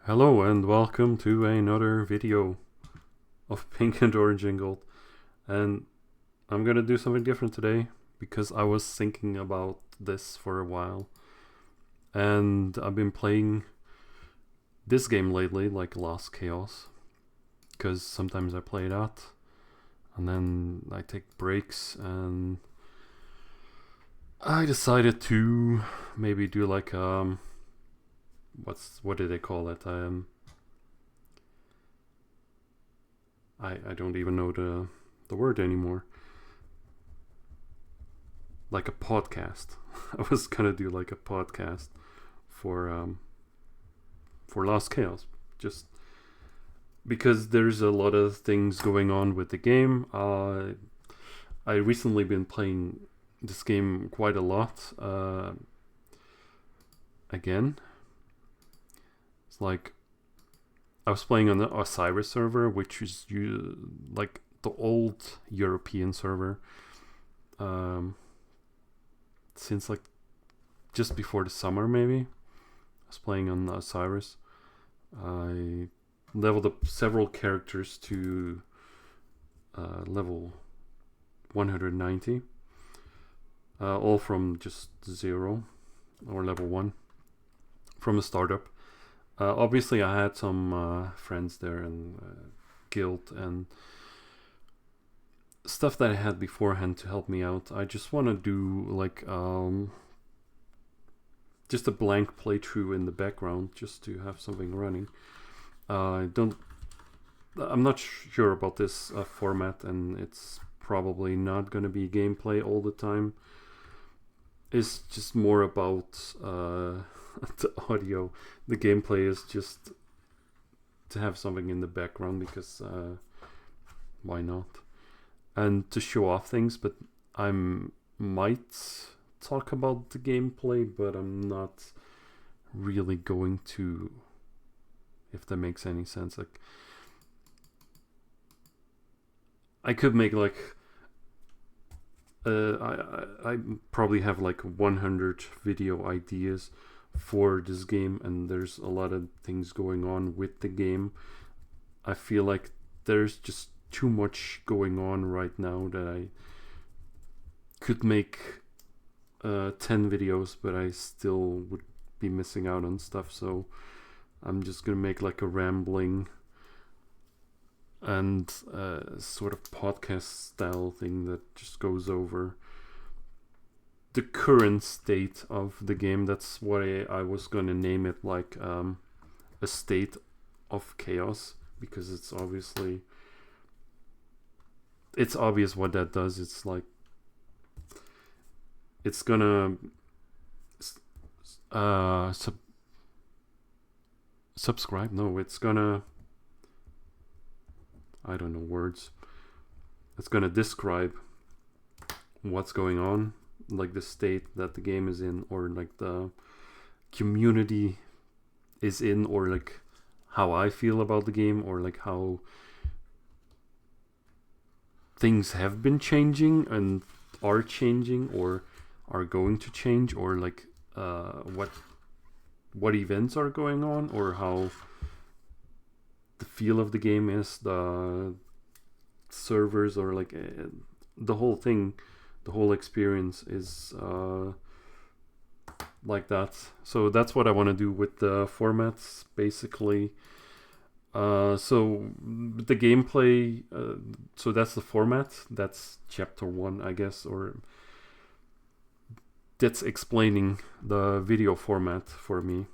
Hello and welcome to another video of Pink and Orange and Gold. And I'm gonna do something different today because I was thinking about this for a while. And I've been playing this game lately, like Lost Chaos, because sometimes I play that and then I take breaks, and I decided to maybe do like what did they call it? I don't even know the word anymore. Like a podcast. I was gonna do like a podcast for Lost Chaos, just because there's a lot of things going on with the game. I recently been playing this game quite a lot. Again, it's like I was playing on the Osiris server, which is like the old European server. Since like just before the summer, maybe I was playing on Osiris. I leveled up several characters to level 190, all from just 0 or level 1 from a startup. Obviously, I had some friends there and guild and stuff that I had beforehand to help me out. I just want to do like just a blank playthrough in the background, just to have something running. I'm not sure about this format, and it's probably not going to be gameplay all the time. It's just more about the audio. The gameplay is just to have something in the background because why not? And to show off things, but I might talk about the gameplay, but I'm not really going to, if that makes any sense. Like, I could make like I probably have like 100 video ideas for this game, and there's a lot of things going on with the game. I feel like there's just too much going on right now that I could make 10 videos, but I still would be missing out on stuff. So I'm just gonna make like a rambling and sort of podcast style thing that just goes over the current state of the game. That's what I was gonna name it, like a state of chaos, because it's obvious what that does. It's like it's gonna subscribe. No, it's gonna, I don't know words. It's gonna describe what's going on, like the state that the game is in, or like the community is in, or like how I feel about the game, or like how things have been changing and are changing or are going to change, or like what events are going on, or how the feel of the game is, the servers, or like the whole thing, the whole experience is like that. So that's what I want to do with the formats, basically. So the gameplay, so that's the format. That's chapter 1, I guess, or that's explaining the video format for me.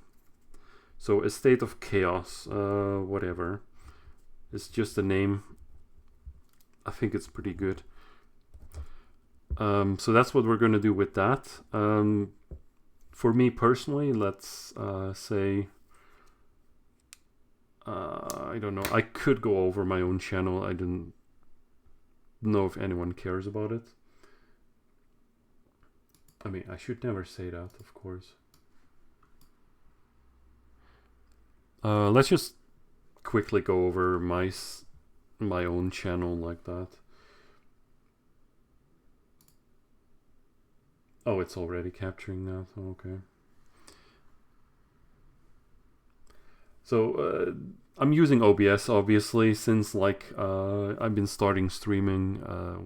So a state of chaos, whatever. It's just a name. I think it's pretty good. So that's what we're going to do with that. For me personally, let's say, I don't know. I could go over my own channel. I don't know if anyone cares about it. I mean, I should never say that, of course. Let's just quickly go over my own channel like that. Oh, it's already capturing that. Okay. I'm using OBS obviously since like I've been starting streaming,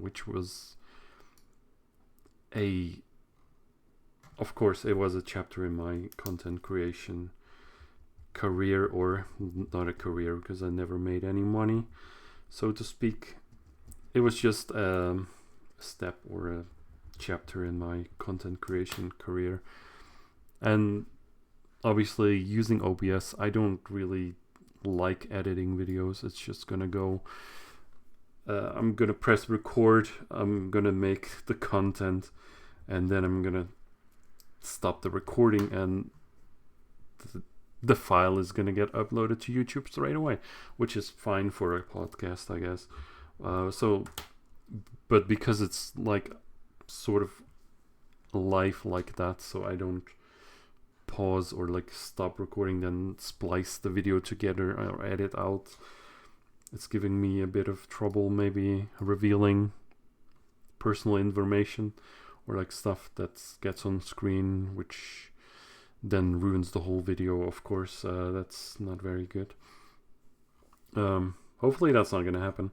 which was of course it was a chapter in my content creation career, or not a career because I never made any money, so to speak. It was just a step or a chapter in my content creation career. And obviously using OBS, I don't really like editing videos. It's just gonna go, I'm gonna press record, I'm gonna make the content, and then I'm gonna stop the recording, and the file is gonna get uploaded to YouTube straight away, which is fine for a podcast, I guess. But because it's like sort of live like that, so I don't pause or like stop recording then splice the video together or edit out. It's giving me a bit of trouble maybe revealing personal information or like stuff that gets on screen, which then ruins the whole video, of course. That's not very good. Hopefully that's not gonna happen.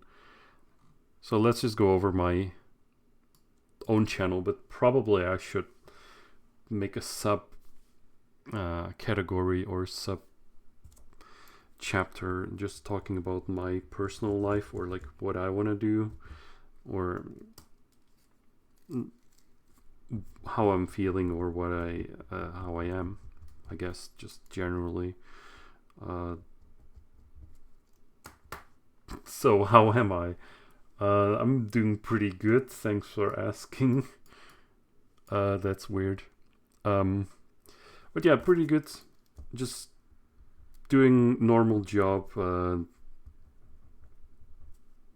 So let's just go over my own channel, but probably I should make a sub category or sub chapter just talking about my personal life, or like what I want to do, or how I'm feeling, or what how I am, I guess, just generally. So how am I? I'm doing pretty good, thanks for asking. That's weird. But yeah, pretty good. Just doing normal job.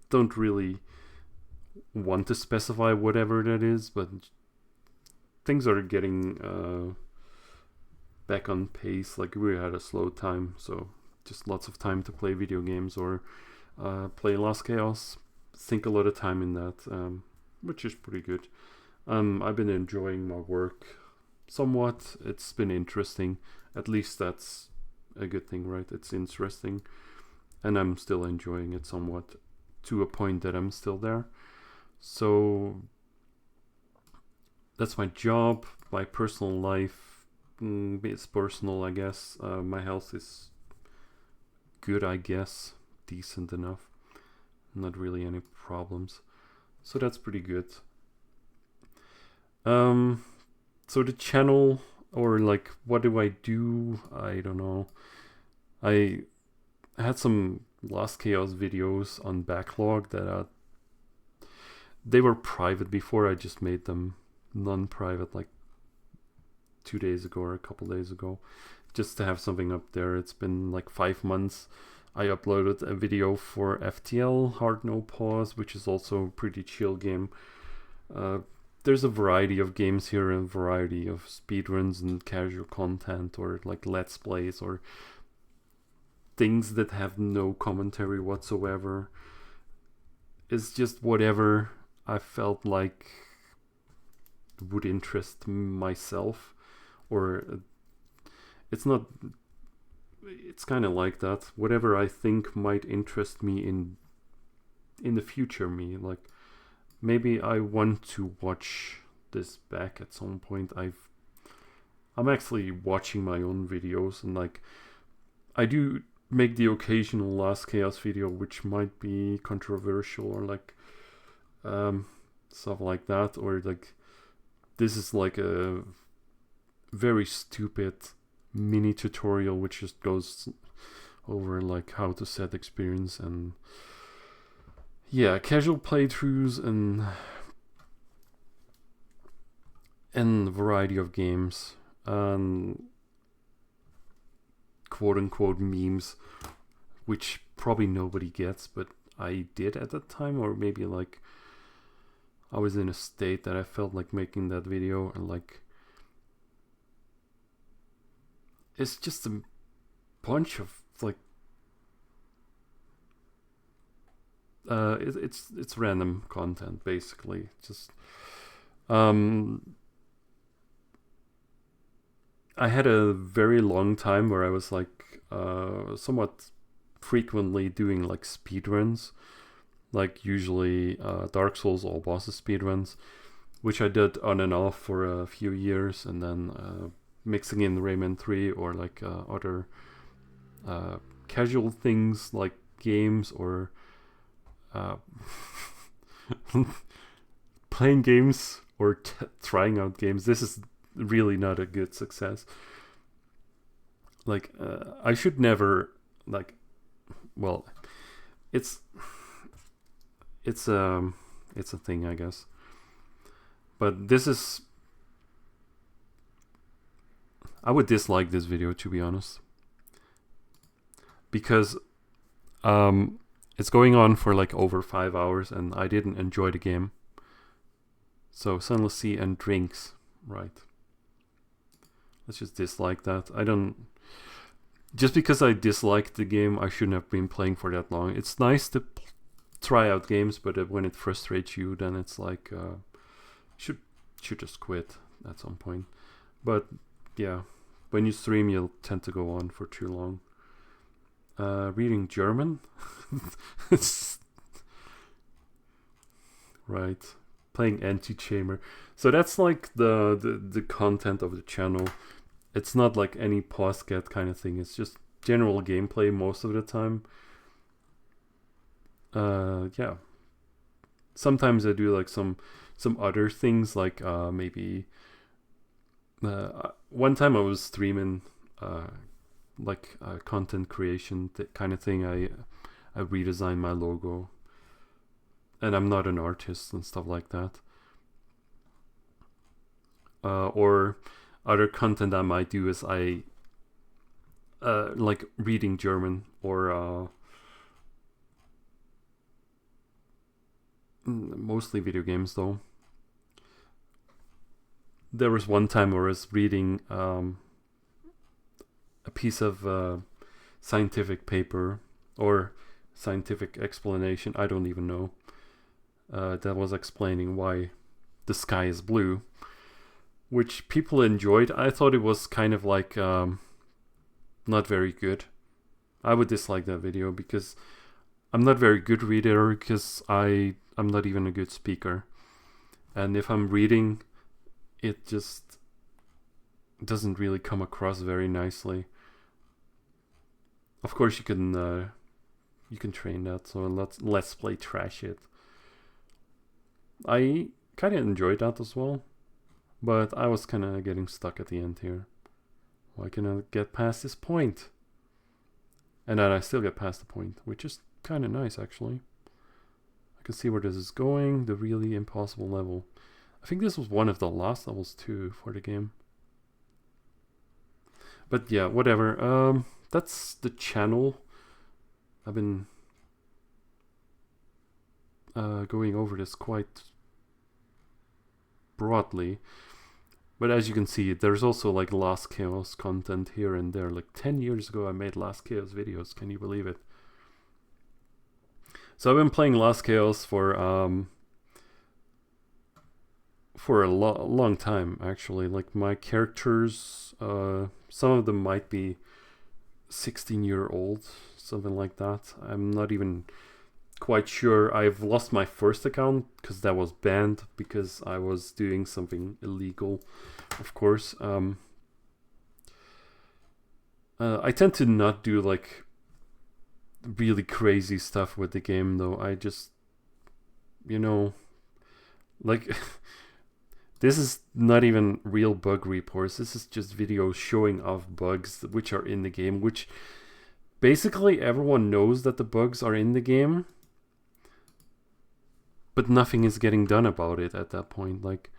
Don't really want to specify whatever that is, but things are getting back on pace. Like we had a slow time, so just lots of time to play video games or play Lost Chaos. Sink a lot of time in that, which is pretty good. I've been enjoying my work somewhat. It's been interesting. At least that's a good thing, right? It's interesting, and I'm still enjoying it somewhat to a point that I'm still there. So that's my job. My personal life, it's personal, I guess. My health is good, I guess, decent enough. Not really any problems, so that's pretty good. So the channel, or like what do I do, I don't know. I had some Lost Chaos videos on backlog that they were private before. I just made them non-private like 2 days ago or a couple days ago, just to have something up there. It's been like 5 months. I uploaded a video for FTL, Hard No Pause, which is also a pretty chill game. There's a variety of games here, and a variety of speedruns and casual content, or like let's plays, or things that have no commentary whatsoever. It's just whatever I felt like would interest myself, or it's not... It's kind of like that. Whatever I think might interest me in the future me. Like, maybe I want to watch this back at some point. I'm actually watching my own videos, and like, I do make the occasional Lost Chaos video, which might be controversial, or like stuff like that, or like this is like a very stupid mini tutorial which just goes over like how to set experience, and yeah, casual playthroughs and variety of games, and quote unquote memes, which probably nobody gets, but I did at the time, or maybe like I was in a state that I felt like making that video, and like it's just a bunch of like it's random content basically. Just I had a very long time where I was like somewhat frequently doing like speedruns, like usually Dark Souls all bosses speedruns, which I did on and off for a few years, and then mixing in Rayman 3 or like other casual things like games or playing games or trying out games. This is really not a good success. Like I should never like. Well, it's a thing, I guess. But this is. I would dislike this video, to be honest, because it's going on for like over 5 hours, and I didn't enjoy the game. So Sunless Sea and drinks, right? Let's just dislike that. I don't. Just because I disliked the game, I shouldn't have been playing for that long. It's nice to try out games, but when it frustrates you, then it's like should just quit at some point. But yeah, when you stream, you'll tend to go on for too long. Reading German, right? Playing Antichamber. So that's like the content of the channel. It's not like any postget kind of thing. It's just general gameplay most of the time. Yeah. Sometimes I do like some other things, like maybe one time I was streaming like content creation kind of thing. I redesigned my logo, and I'm not an artist and stuff like that. Or other content I might do is I like reading German, or mostly video games though. There was one time where I was reading a piece of scientific paper or scientific explanation, I don't even know, that was explaining why the sky is blue, which people enjoyed. I thought it was kind of like not very good. I would dislike that video because I'm not very good reader, because I'm not even a good speaker. And if I'm reading, it just doesn't really come across very nicely. Of course, you can train that. So let's play trash it. I kind of enjoyed that as well, but I was kind of getting stuck at the end here. Why can I get past this point? And then I still get past the point, which is kind of nice actually. I can see where this is going. The really impossible level. I think this was one of the last levels too for the game. But yeah, whatever. That's the channel. I've been going over this quite broadly, but as you can see, there's also like Last Chaos content here and there. Like 10 years ago I made Last Chaos videos, can you believe it? So I've been playing Last Chaos for a long time actually. Like my characters, some of them might be 16-year-old, something like that. I'm not even quite sure. I've lost my first account because that was banned because I was doing something illegal, of course. I tend to not do like really crazy stuff with the game though. I just, like this is not even real bug reports. This is just videos showing off bugs which are in the game, which basically everyone knows that the bugs are in the game, but nothing is getting done about it at that point. Like,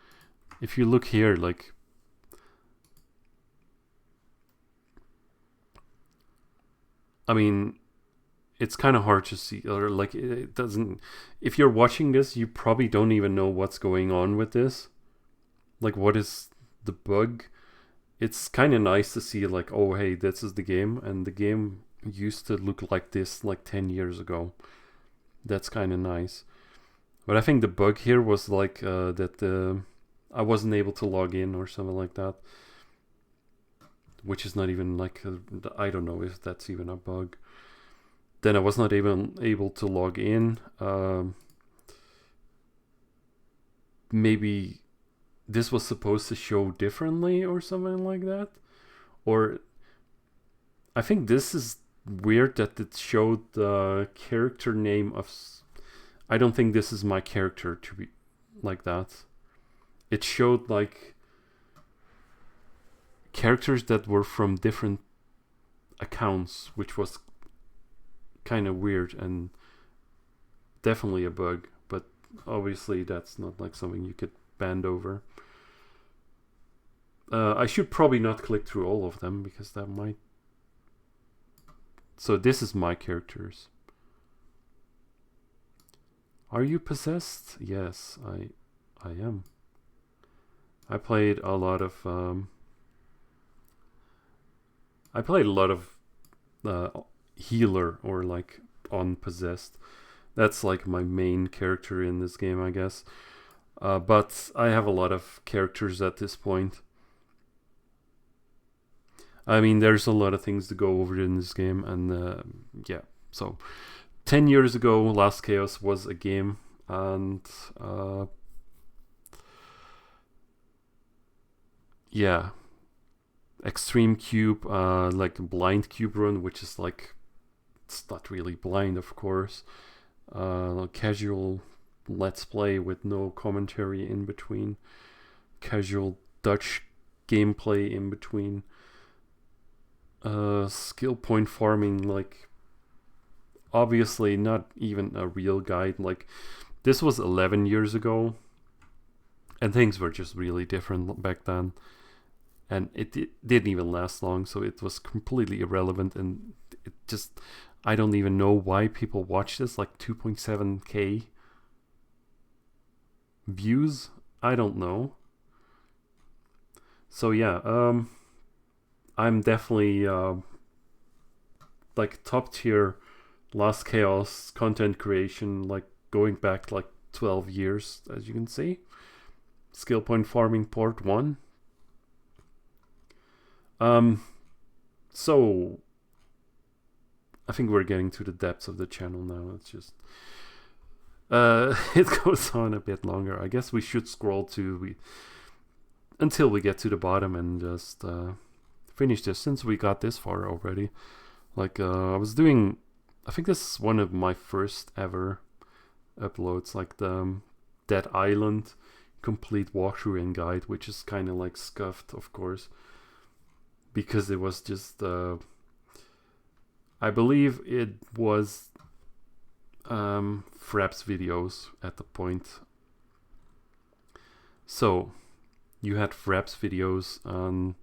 if you look here, like, I mean, it's kind of hard to see, or like, it doesn't, if you're watching this, you probably don't even know what's going on with this. Like, what is the bug? It's kind of nice to see, like, oh, hey, this is the game, and the game used to look like this like 10 years ago. That's kind of nice. But I think the bug here was like that I wasn't able to log in or something like that. which is not even like I don't know if that's even a bug. Then I was not even able to log in. Maybe this was supposed to show differently or something like that. Or I think this is weird that it showed the character name of... I don't think this is my character to be like that. It showed like characters that were from different accounts, which was kind of weird and definitely a bug, but obviously that's not like something you could band over. I should probably not click through all of them because that might... So this is my characters. Are you possessed? Yes, I am. I played a lot of healer or like unpossessed. That's like my main character in this game, I guess. But I have a lot of characters at this point. I mean, there's a lot of things to go over in this game, and yeah. So, 10 years ago, Last Chaos was a game, and yeah, Extreme Cube, like Blind Cube Run, which is like, it's not really blind, of course. Casual Let's Play with no commentary in between. Casual Dutch gameplay in between. Skill point farming, like obviously not even a real guide. Like this was 11 years ago and things were just really different back then, and it didn't even last long, so it was completely irrelevant, and it just, I don't even know why people watch this. Like 2.7k views, I don't know. So yeah, I'm definitely like top tier Last Chaos content creation, like going back like 12 years, as you can see. Skill point farming part 1. So I think we're getting to the depths of the channel now. It's just it goes on a bit longer. I guess we should scroll to until we get to the bottom and just finish this, since we got this far already. Like I was doing, I think this is one of my first ever uploads, like the Dead Island complete walkthrough and guide, which is kind of like scuffed, of course, because it was just I believe it was Fraps videos at the point. So you had Fraps videos on,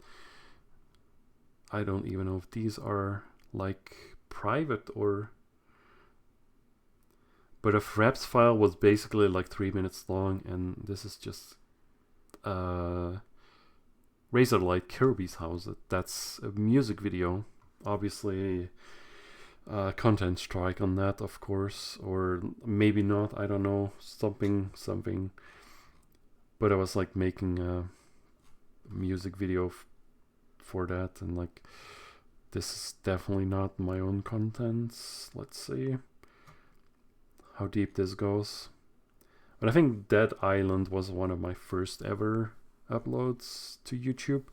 I don't even know if these are like private or, but a Fraps file was basically like 3 minutes long, and this is just Razorlight Kirby's House. That's a music video, obviously. Content strike on that, of course, or maybe not, I don't know, something, but I was like making a music video for that, and like this is definitely not my own contents. Let's see how deep this goes. But I think Dead Island was one of my first ever uploads to YouTube.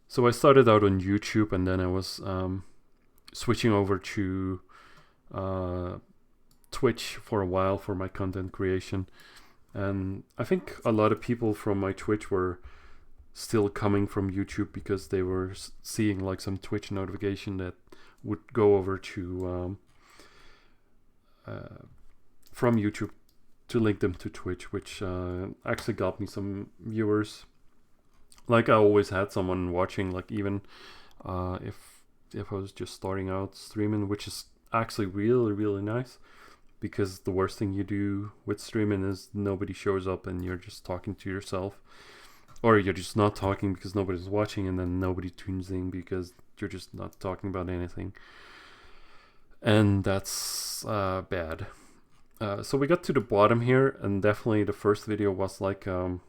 So I started out on YouTube, and then I was switching over to Twitch for a while for my content creation. And I think a lot of people from my Twitch were still coming from YouTube because they were seeing like some Twitch notification that would go over to from YouTube to link them to Twitch, which actually got me some viewers. Like I always had someone watching, like even if I was just starting out streaming, which is actually really, really nice, because the worst thing you do with streaming is nobody shows up and you're just talking to yourself, or you're just not talking because nobody's watching, and then nobody tunes in because you're just not talking about anything, and that's bad. So we got to the bottom here, and definitely the first video was like the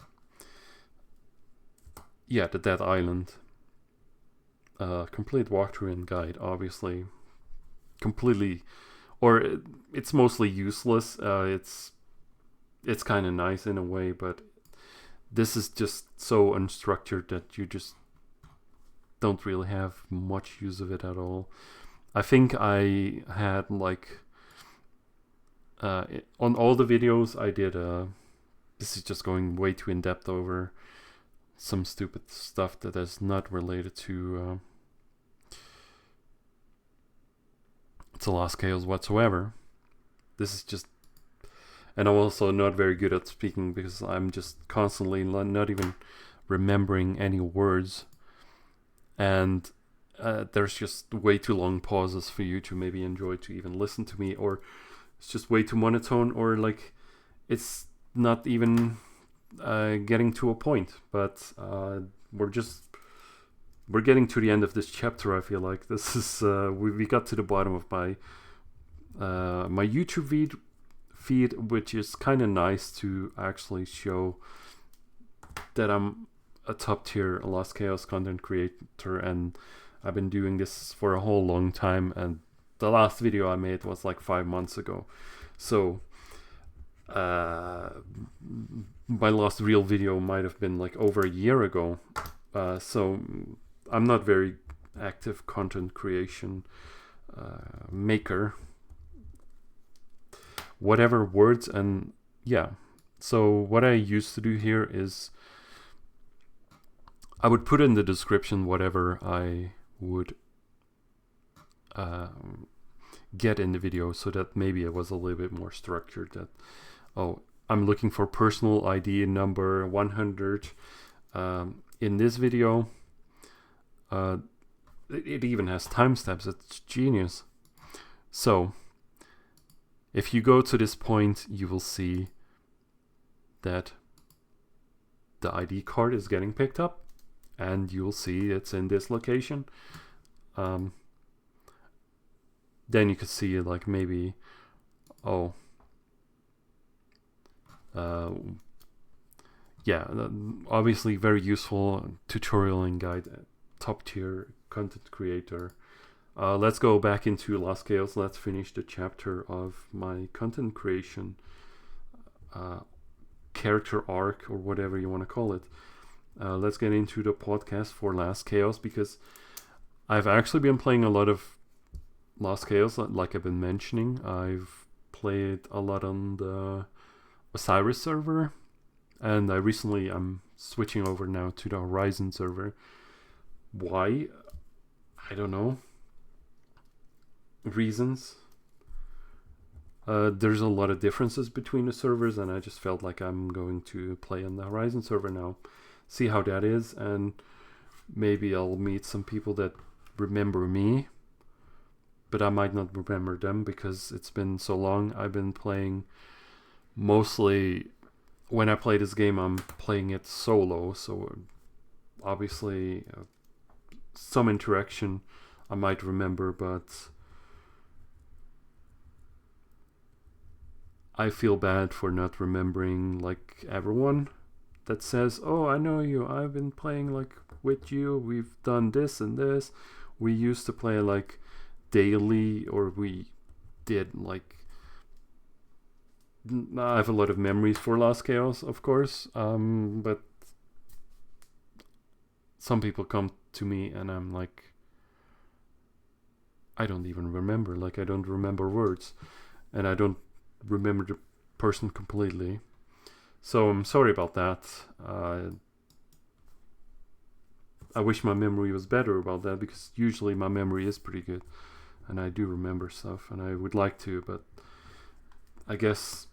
Dead Island. complete walkthrough and guide, obviously, completely, or it's mostly useless. It's kind of nice in a way, but this is just so unstructured that you just don't really have much use of it at all. I think I had like on all the videos I did. This is just going way too in depth over some stupid stuff that is not related to Lost Chaos whatsoever. This is just, and I'm also not very good at speaking because I'm just constantly not even remembering any words, and there's just way too long pauses for you to maybe enjoy, to even listen to me, or it's just way too monotone, or like it's not even getting to a point. But we're getting to the end of this chapter. I feel like this is we got to the bottom of my my YouTube feed, which is kind of nice to actually show that I'm a top tier Lost Chaos content creator, and I've been doing this for a whole long time, and the last video I made was like 5 months ago. So my last real video might have been like over a year ago. So I'm not very active content creation maker, whatever words. And yeah, so what I used to do here is I would put in the description whatever I would get in the video, so that maybe it was a little bit more structured. That, oh, I'm looking for personal ID number 100 in this video. It even has timestamps. It's genius. So if you go to this point, you will see that the ID card is getting picked up, and you'll see it's in this location. Then you could see like maybe, oh, yeah, obviously very useful tutorial and guide, top tier content creator. Let's go back into Lost Chaos. Let's finish the chapter of my content creation character arc, or whatever you want to call it. Let's get into the podcast for Lost Chaos, because I've actually been playing a lot of Lost Chaos, like I've been mentioning. I've played a lot on the Osiris server, and I'm switching over now to the Horizon server. Why? I don't know. Reasons. There's a lot of differences between the servers, and I just felt like I'm going to play on the Horizon server now, see how that is, and maybe I'll meet some people that remember me, but I might not remember them because it's been so long. I've been playing mostly, when I play this game, I'm playing it solo, so obviously some interaction I might remember, but I feel bad for not remembering like everyone that says, oh, I know you, I've been playing like with you, we've done this and this, we used to play like daily, or we did like, I have a lot of memories for Lost Chaos, of course, but some people come to me and I'm like, I don't even remember, like I don't remember words, and I don't remember the person completely. So I'm sorry about that. I wish my memory was better about that, because usually my memory is pretty good and I do remember stuff, and I would like to, but I guess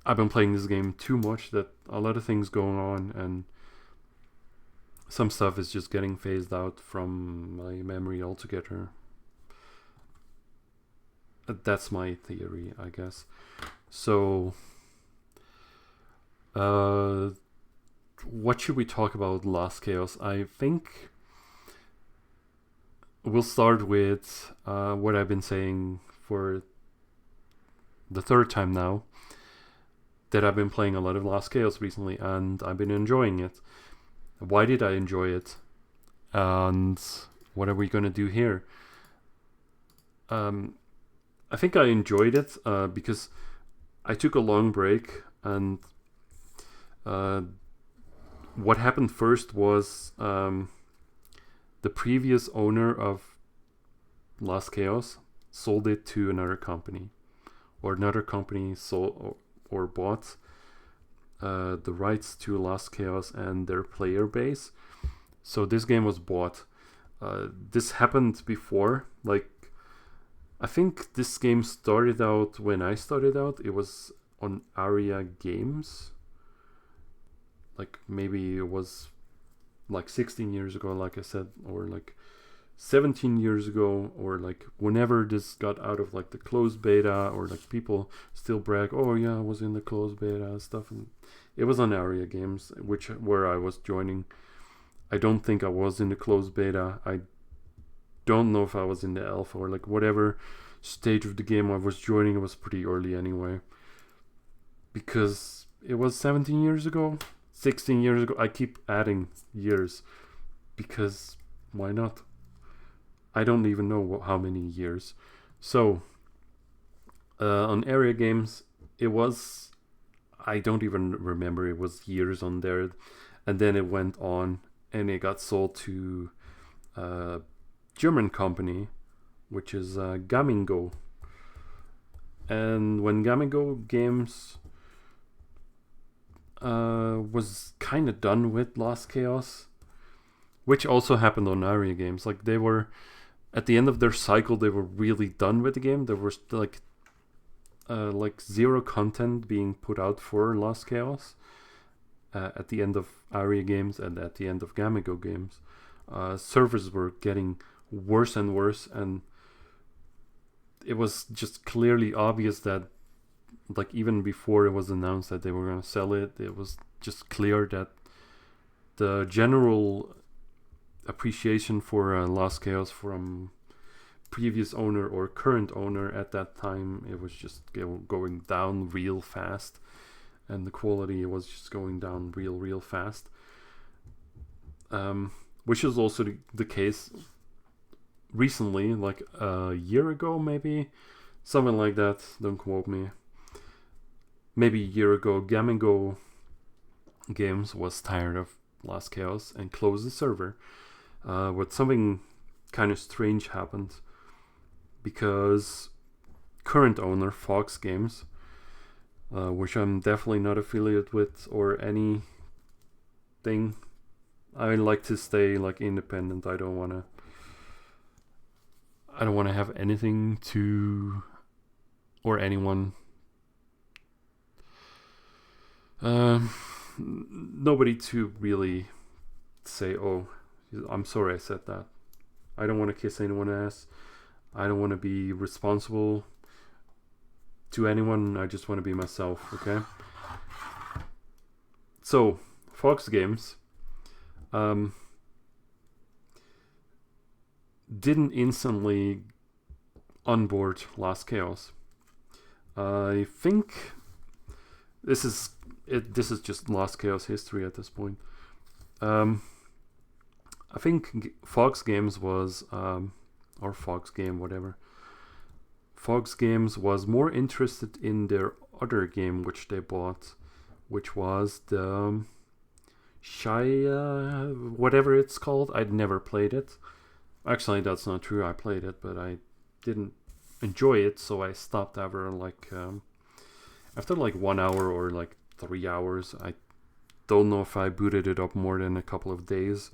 I've been playing this game too much, that a lot of things going on, and some stuff is just getting phased out from my memory altogether. That's my theory, I guess. So what should we talk about Lost Chaos? I think we'll start with what I've been saying for the third time now, that I've been playing a lot of Lost Chaos recently, and I've been enjoying it. Why did I enjoy it? And what are we gonna do here? I think I enjoyed it because I took a long break, and what happened first was the previous owner of Lost Chaos sold it to another company, or another company sold or bought the rights to Lost Chaos and their player base. So this game was bought. This happened before. Like, I think this game started out when I started out. It was on Aria Games. Like, maybe it was like 16 years ago, like I said, or like 17 years ago, or like whenever this got out of like the closed beta, or like people still brag, oh yeah, I was in the closed beta stuff, and it was on Aria Games, where I was joining. I don't think I was in the closed beta. I don't know if I was in the alpha, or like whatever stage of the game I was joining. It was pretty early anyway, because it was 17 years ago, 16 years ago. I keep adding years because why not? I don't even know how many years. So on Area Games, it was, I don't even remember, it was years on there, and then it went on and it got sold to a German company, which is Gamingo. And when Gamingo Games was kind of done with Lost Chaos, which also happened on Aria Games, like they were at the end of their cycle, they were really done with the game. There was like zero content being put out for Lost Chaos at the end of Aria Games and at the end of Gamingo Games. Servers were getting worse and worse, and it was just clearly obvious that, like, even before it was announced that they were going to sell it, it was just clear that the general appreciation for Lost Chaos from previous owner or current owner at that time, it was just going down real fast, and the quality was just going down real fast, which is also the case recently, like a year ago, maybe something like that, don't quote me. Maybe a year ago, Gamingo Games was tired of Lost Chaos and closed the server. But something kind of strange happened, because current owner Fox Games, which I'm definitely not affiliated with or anything, I like to stay like independent. I don't want to have anything to, or anyone, nobody to really say, oh, I'm sorry I said that. I don't want to kiss anyone's ass. I don't want to be responsible to anyone. I just want to be myself, okay? So, Fox Games didn't instantly onboard Lost Chaos. I think this is just Lost Chaos history at this point. I think Fox Games was, or Fox Game, whatever. Fox Games was more interested in their other game which they bought, which was the Shia, whatever it's called. I'd never played it. Actually, that's not true. I played it, but I didn't enjoy it, so I stopped after like 1 hour or like 3 hours. I don't know if I booted it up more than a couple of days.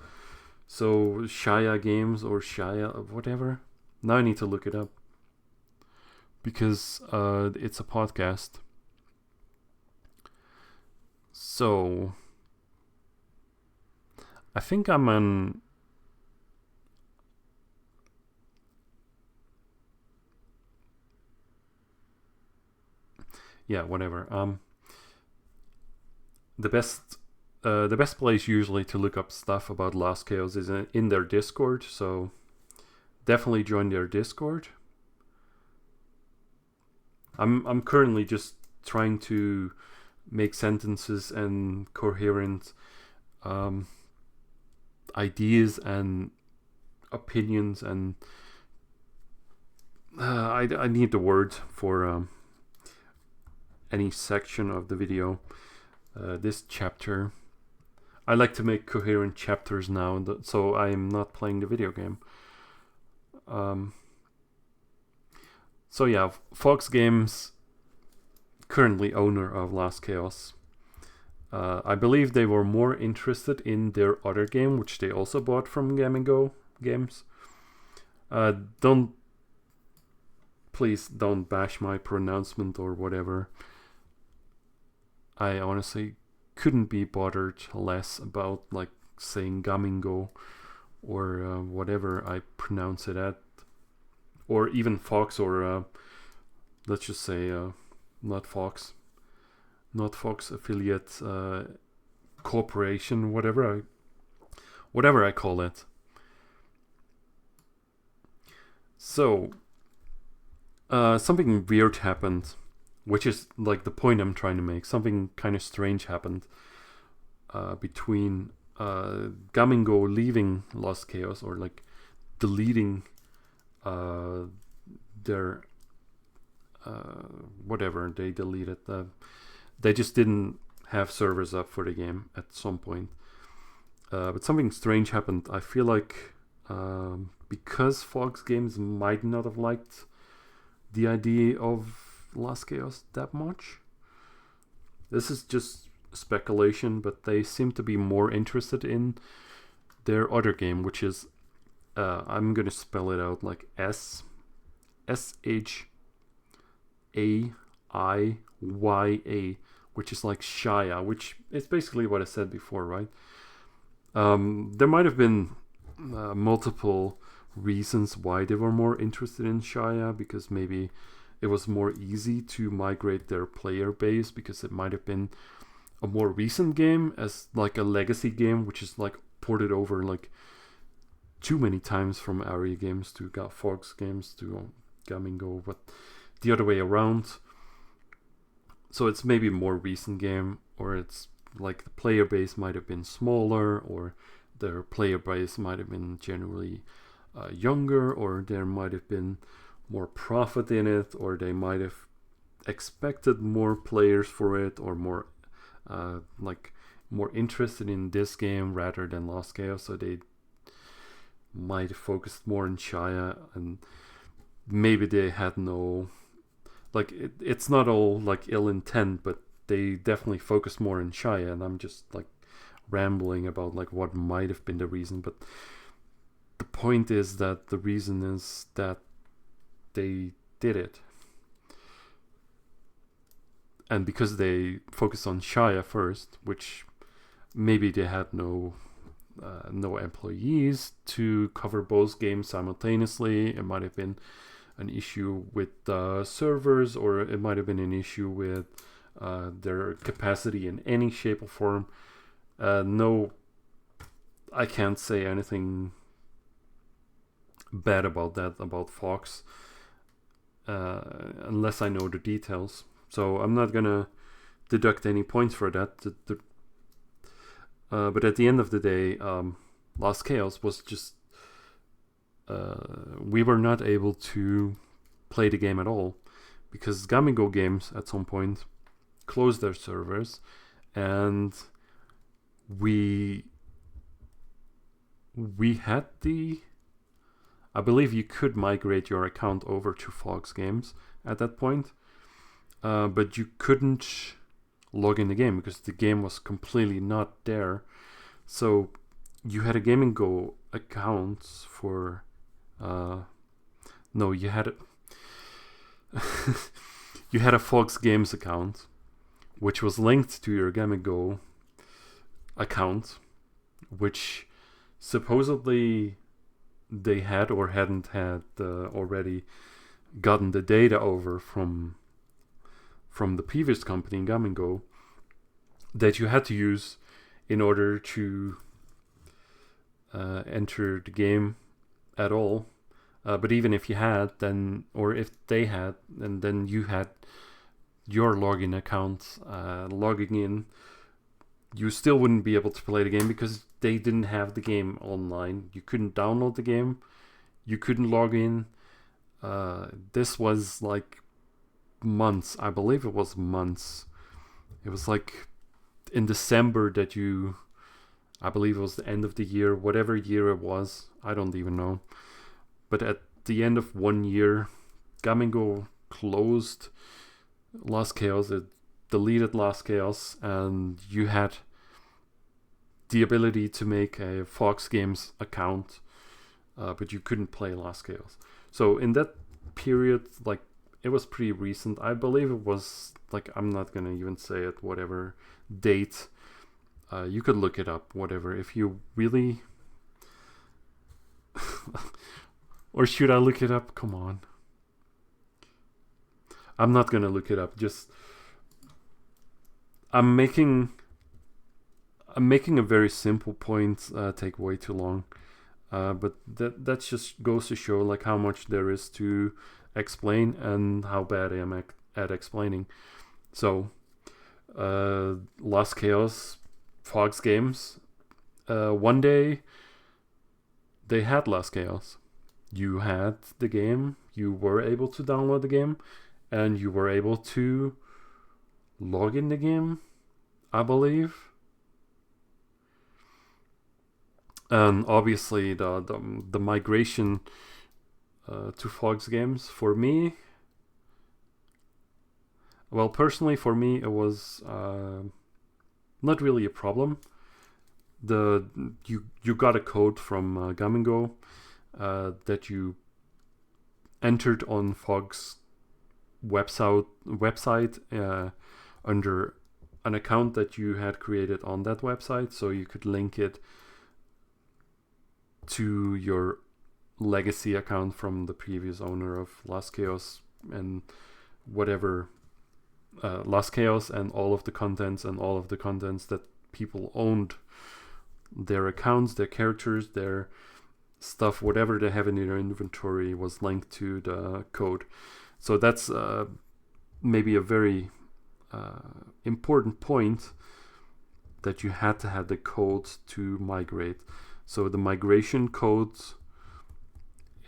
So Shia Games or Shia, whatever. Now I need to look it up, because it's a podcast. So I think I'm on. Yeah, whatever. The best place usually to look up stuff about Lost Chaos is in their Discord. So definitely join their Discord. I'm currently just trying to make sentences and coherent ideas and opinions and I need the word for any section of the video. This chapter, I like to make coherent chapters now, so I am not playing the video game. So yeah, Fox Games, currently owner of Last Chaos. I believe they were more interested in their other game, which they also bought from Game & Go Games. Please don't bash my pronouncement or whatever. I honestly couldn't be bothered less about like saying Gamingo or whatever I pronounce it at, or even Fox, or let's just say not Fox affiliate corporation, whatever I call it. So something weird happened, which is like the point I'm trying to make. Something kind of strange happened between Gamingo leaving Lost Chaos, or like deleting their whatever they deleted. They just didn't have servers up for the game at some point. But something strange happened. I feel like because Fox Games might not have liked the idea of Last Chaos that much. This is just speculation, but they seem to be more interested in their other game, which is I'm gonna spell it out like SHAIYA, which is like Shia, which is basically what I said before, right? There might have been multiple reasons why they were more interested in Shia, because maybe it was more easy to migrate their player base, because it might have been a more recent game as like a legacy game, which is like ported over like too many times from Aria Games to Fox Games to Gamingo, but the other way around. So it's maybe a more recent game, or it's like the player base might have been smaller, or their player base might have been generally younger, or there might have been more profit in it, or they might have expected more players for it, or more like more interested in this game rather than Lost Chaos, so they might have focused more on Shia, and maybe they had no, like it's not all like ill intent, but they definitely focused more on Shia, and I'm just like rambling about like what might have been the reason, but the point is that the reason is that they did it. And because they focused on Shia first, which maybe they had no employees to cover both games simultaneously, it might have been an issue with servers, or it might have been an issue with their capacity in any shape or form. No, I can't say anything bad about that, about Fox, unless I know the details. So I'm not gonna deduct any points for that. But at the end of the day, Lost Chaos was just we were not able to play the game at all, because Gamingo Games at some point closed their servers, and we had I believe you could migrate your account over to Fox Games at that point, but you couldn't log in the game because the game was completely not there. So you had a Game & Go account for you had you had a Fox Games account, which was linked to your Game & Go account, which supposedly they had or hadn't had already gotten the data over from the previous company, Game & Go, that you had to use in order to enter the game at all. But even if you had, then, or if they had, and then you had your login account logging in, you still wouldn't be able to play the game because they didn't have the game online. You couldn't download the game. You couldn't log in. This was like months. I believe it was months. It was like in December that I believe it was the end of the year, whatever year it was. I don't even know. But at the end of 1 year, Gamigo closed Lost Chaos. It deleted Lost Chaos, and you had the ability to make a Fox Games account, but you couldn't play Lost Chaos. So in that period, like, it was pretty recent. I believe it was, like, I'm not gonna even say it, whatever date. You could look it up, whatever, if you really... Or should I look it up? Come on. I'm not gonna look it up. Just... I'm making a very simple point take way too long. But that just goes to show like how much there is to explain and how bad I am at explaining. So, Lost Chaos, Fox Games. One day, they had Lost Chaos. You had the game, you were able to download the game, and you were able to log in the game, I believe. And obviously the migration to Fox Games, for me, well, personally for me it was not really a problem. You got a code from Gamigo that you entered on Fox website under an account that you had created on that website, so you could link it to your legacy account from the previous owner of Lost Chaos and whatever Lost Chaos and all of the contents that people owned, their accounts, their characters, their stuff, whatever they have in their inventory was linked to the code. So that's maybe a very important point, that you had to have the code to migrate. So the migration code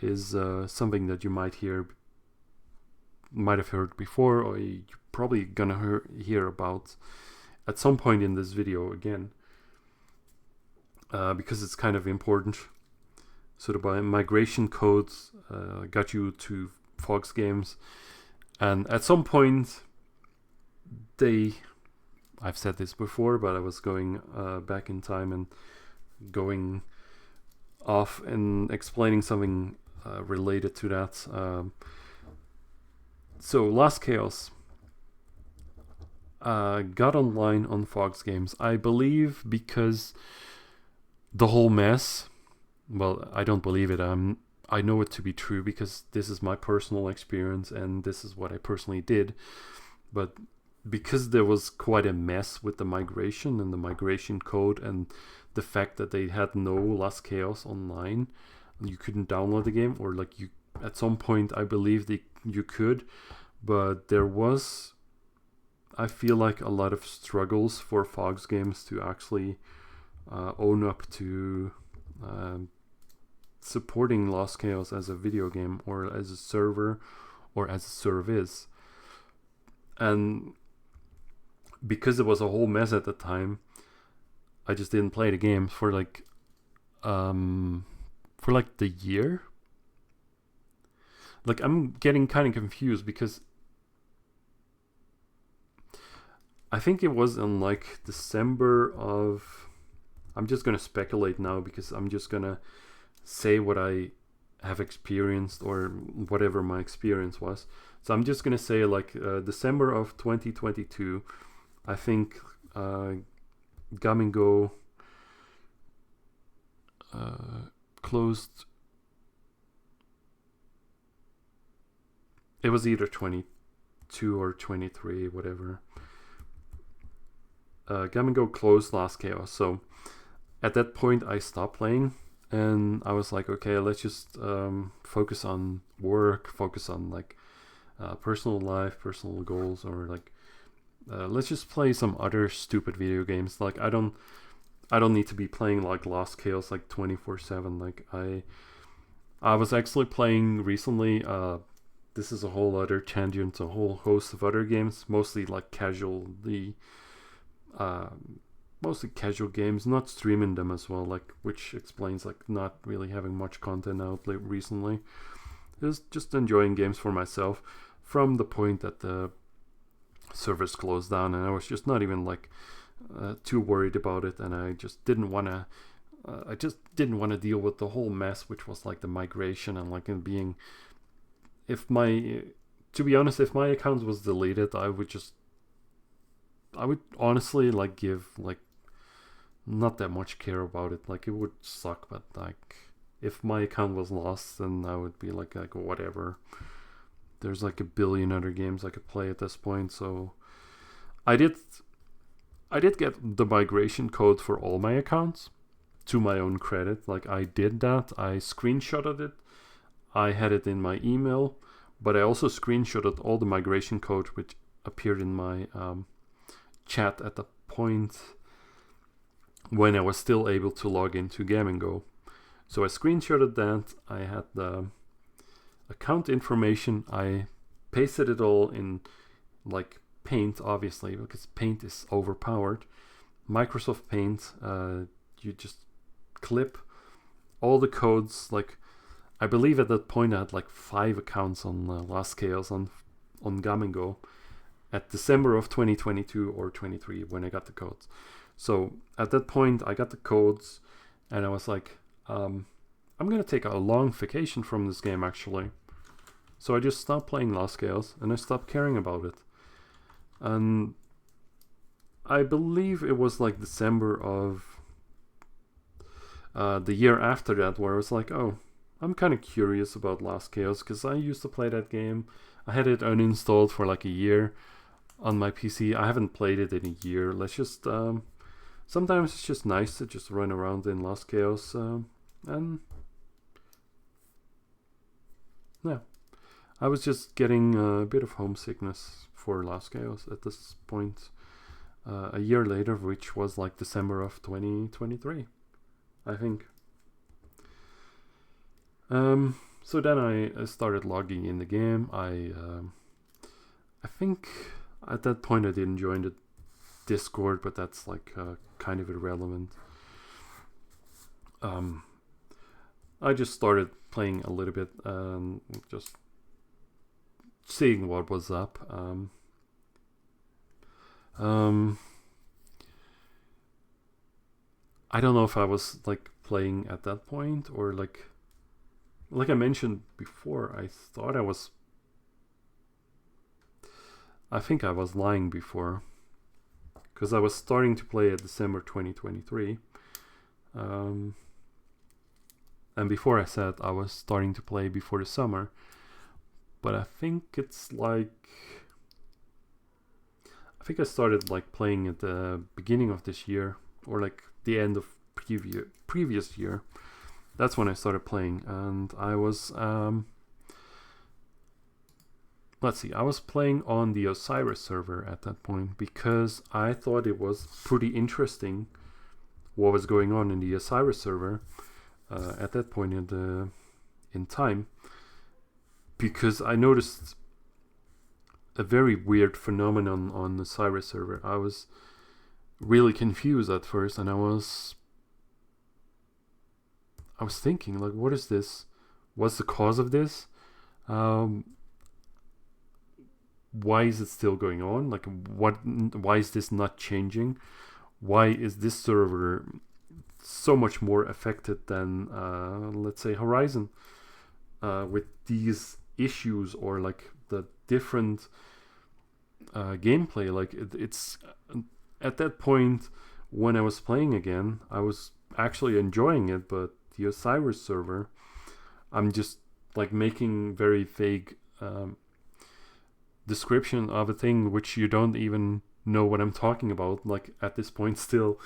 is something that you might have heard before, or you're probably gonna hear about at some point in this video again, because it's kind of important. So the migration code got you to Fox Games, and at some point I've said this before, but I was going back in time and going off and explaining something related to that. So Lost Chaos got online on Fox Games, I believe, because the whole mess, well, I don't believe it, I know it to be true because this is my personal experience and this is what I personally did, but because there was quite a mess with the migration and the migration code and the fact that they had no Lost Chaos online, you couldn't download the game, or like you at some point I believe you could, but there was, I feel like, a lot of struggles for Fox Games to actually own up to supporting Lost Chaos as a video game or as a server or as a service. And because it was a whole mess at the time, I just didn't play the game for like the year. Like, I'm getting kind of confused because I think it was in like December of, I'm just gonna speculate now because I'm just gonna say what I have experienced or whatever my experience was. So I'm just gonna say like December of 2022, I think Gamigo closed. It was either 22 or 23, whatever. Gamigo closed Lost Chaos. So at that point I stopped playing and I was like, okay, let's just focus on work, focus on like personal life, personal goals, or like let's just play some other stupid video games. Like, I don't I don't need to be playing like Lost Chaos like 24/7. Like I was actually playing recently. This is a whole other tangent, a whole host of other games, mostly like uh, mostly casual games, not streaming them as well, like, which explains like not really having much content out recently. Just enjoying games for myself from the point that the servers closed down, and I was just not even like too worried about it, and I just didn't want to. I just didn't want to deal with the whole mess, which was like the migration and like it being. If my, to be honest, if my account was deleted, I would honestly like give like not that much care about it. Like it would suck, but like if my account was lost, then I would be like whatever. There's like a billion other games I could play at this point, so I did get the migration code for all my accounts to my own credit. Like I did that. I screenshotted it. I had it in my email, but I also screenshotted all the migration code which appeared in my chat at the point when I was still able to log into Game and Go. So I screenshotted that. I had the account information. I pasted it all in like Paint, obviously, because Paint is overpowered. Microsoft Paint, you just clip all the codes. Like I believe at that point I had like 5 accounts on Lost Chaos on Game and Go at December of 2022 or 23 when I got the codes. So at that point I got the codes, and I was like, I'm gonna take a long vacation from this game actually. So I just stopped playing Lost Chaos and I stopped caring about it. And I believe it was like December of the year after that where I was like, oh, I'm kind of curious about Lost Chaos because I used to play that game. I had it uninstalled for like a year on my PC. I haven't played it in a year. Let's just sometimes it's just nice to just run around in Lost Chaos, and yeah, I was just getting a bit of homesickness for Lost Chaos at this point. A year later, which was like December of 2023, I think. So then I started logging in the game. I think at that point I didn't join the Discord, but that's like kind of irrelevant. I just started playing a little bit, just seeing what was up. I don't know if I was like playing at that point or like I mentioned before, I think I was lying before, because I was starting to play at December 2023. And before I said I was starting to play before the summer, but I think it's like I started like playing at the beginning of this year or like the end of previous year. That's when I started playing, and I was I was playing on the Osiris server at that point because I thought it was pretty interesting what was going on in the Osiris server at that point in time, because I noticed a very weird phenomenon on the Osiris server. I was really confused at first, and I was thinking, like, what is this? What's the cause of this? Why is it still going on? Like, why is this not changing? Why is this server so much more affected than, let's say, Horizon, with these issues or like the different gameplay? Like, it's at that point when I was playing again, I was actually enjoying it, but the Osiris server, I'm just like making very vague description of a thing which you don't even know what I'm talking about, like at this point still.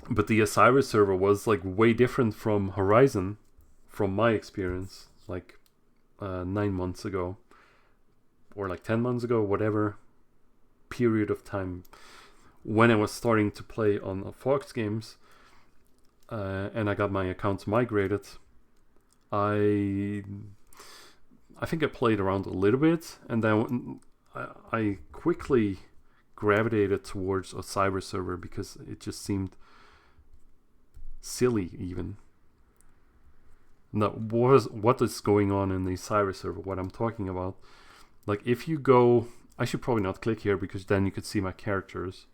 But the Osiris server was like way different from Horizon, from my experience, like 9 months ago or like 10 months ago, whatever period of time when I was starting to play on Fox Games, and I got my accounts migrated, I think I played around a little bit, and then I quickly gravitated towards a cyber server because it just seemed silly even. Now, what is going on in the cyber server? What I'm talking about, like if you go, I should probably not click here because then you could see my characters.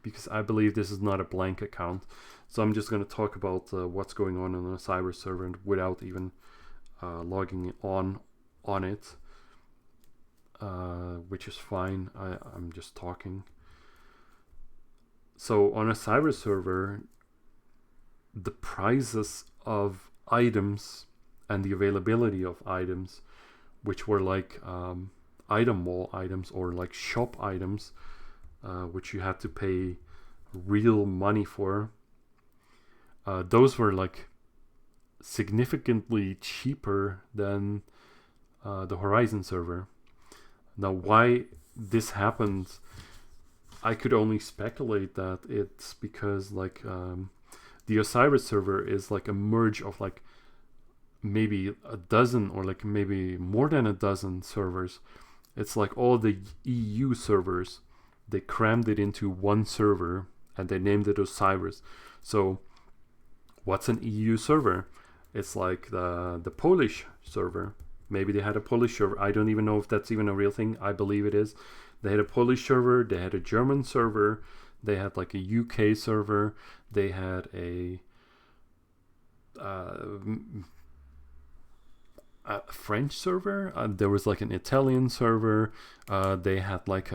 Because I believe this is not a blank account, so I'm just going to talk about what's going on a cyber server without even logging on it, which is fine. I'm just talking. So on a cyber server, the prices of items and the availability of items, which were like item wall items or like shop items, which you had to pay real money for, those were like significantly cheaper than the Horizon server. Now, why this happened, I could only speculate that it's because like the Osiris server is like a merge of like maybe a dozen or like maybe more than a dozen servers. It's like all the EU servers, they crammed it into one server and they named it Osiris. So what's an EU server? It's like the Polish server. Maybe they had a Polish server. I don't even know if that's even a real thing. I believe it is. They had a Polish server. They had a German server. They had like a UK server. They had a French server. There was like an Italian server. They had like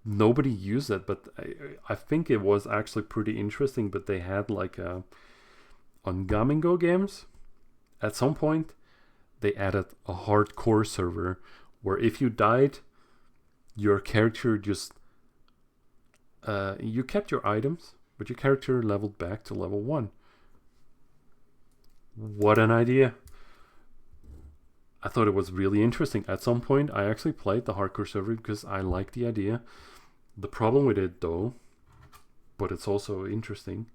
nobody used it, but I think it was actually pretty interesting. But they had like on Gamingo games, at some point, they added a hardcore server where if you died, your character just you kept your items, but your character leveled back to level 1. What an idea. I thought it was really interesting. At some point, I actually played the hardcore server because I liked the idea. The problem with it, though, but it's also interesting,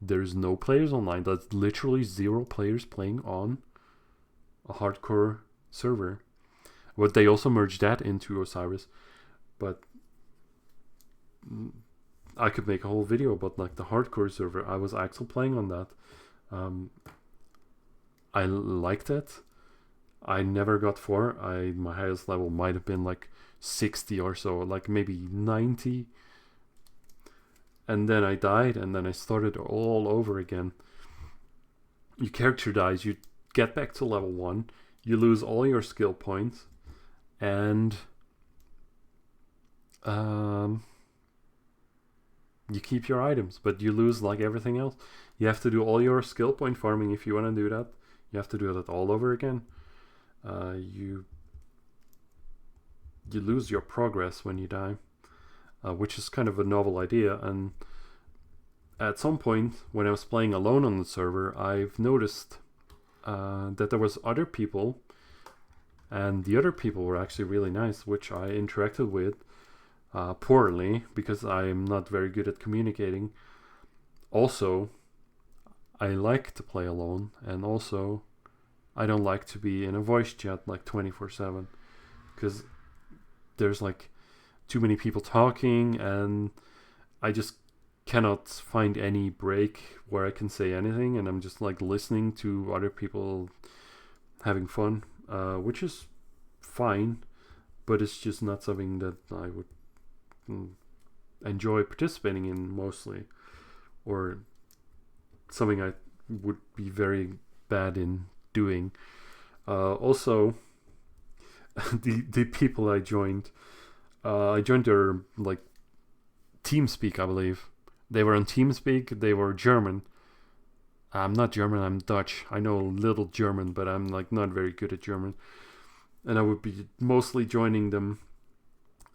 there's no players online. That's literally 0 players playing on a hardcore server. But they also merged that into Osiris. But I could make a whole video about like the hardcore server. I was actually playing on that. I liked it. I never got 4. My highest level might have been like 60 or so, like maybe 90. And then I died, and then I started all over again. Your character dies, you get back to level 1, you lose all your skill points, and you keep your items, but you lose like everything else. You have to do all your skill point farming if you want to do that. You have to do that all over again. You lose your progress when you die, which is kind of a novel idea. And at some point, when I was playing alone on the server, I've noticed that there was other people, and the other people were actually really nice, which I interacted with poorly because I'm not very good at communicating. Also, I like to play alone, and also I don't like to be in a voice chat like 24/7 because there's like too many people talking, and I just cannot find any break where I can say anything, and I'm just like listening to other people having fun, which is fine, but it's just not something that I would enjoy participating in mostly, or something I would be very bad in doing. Also, the people I joined their like TeamSpeak, I believe. They were on TeamSpeak. They were German. I'm not German. I'm Dutch. I know a little German, but I'm like not very good at German. And I would be mostly joining them,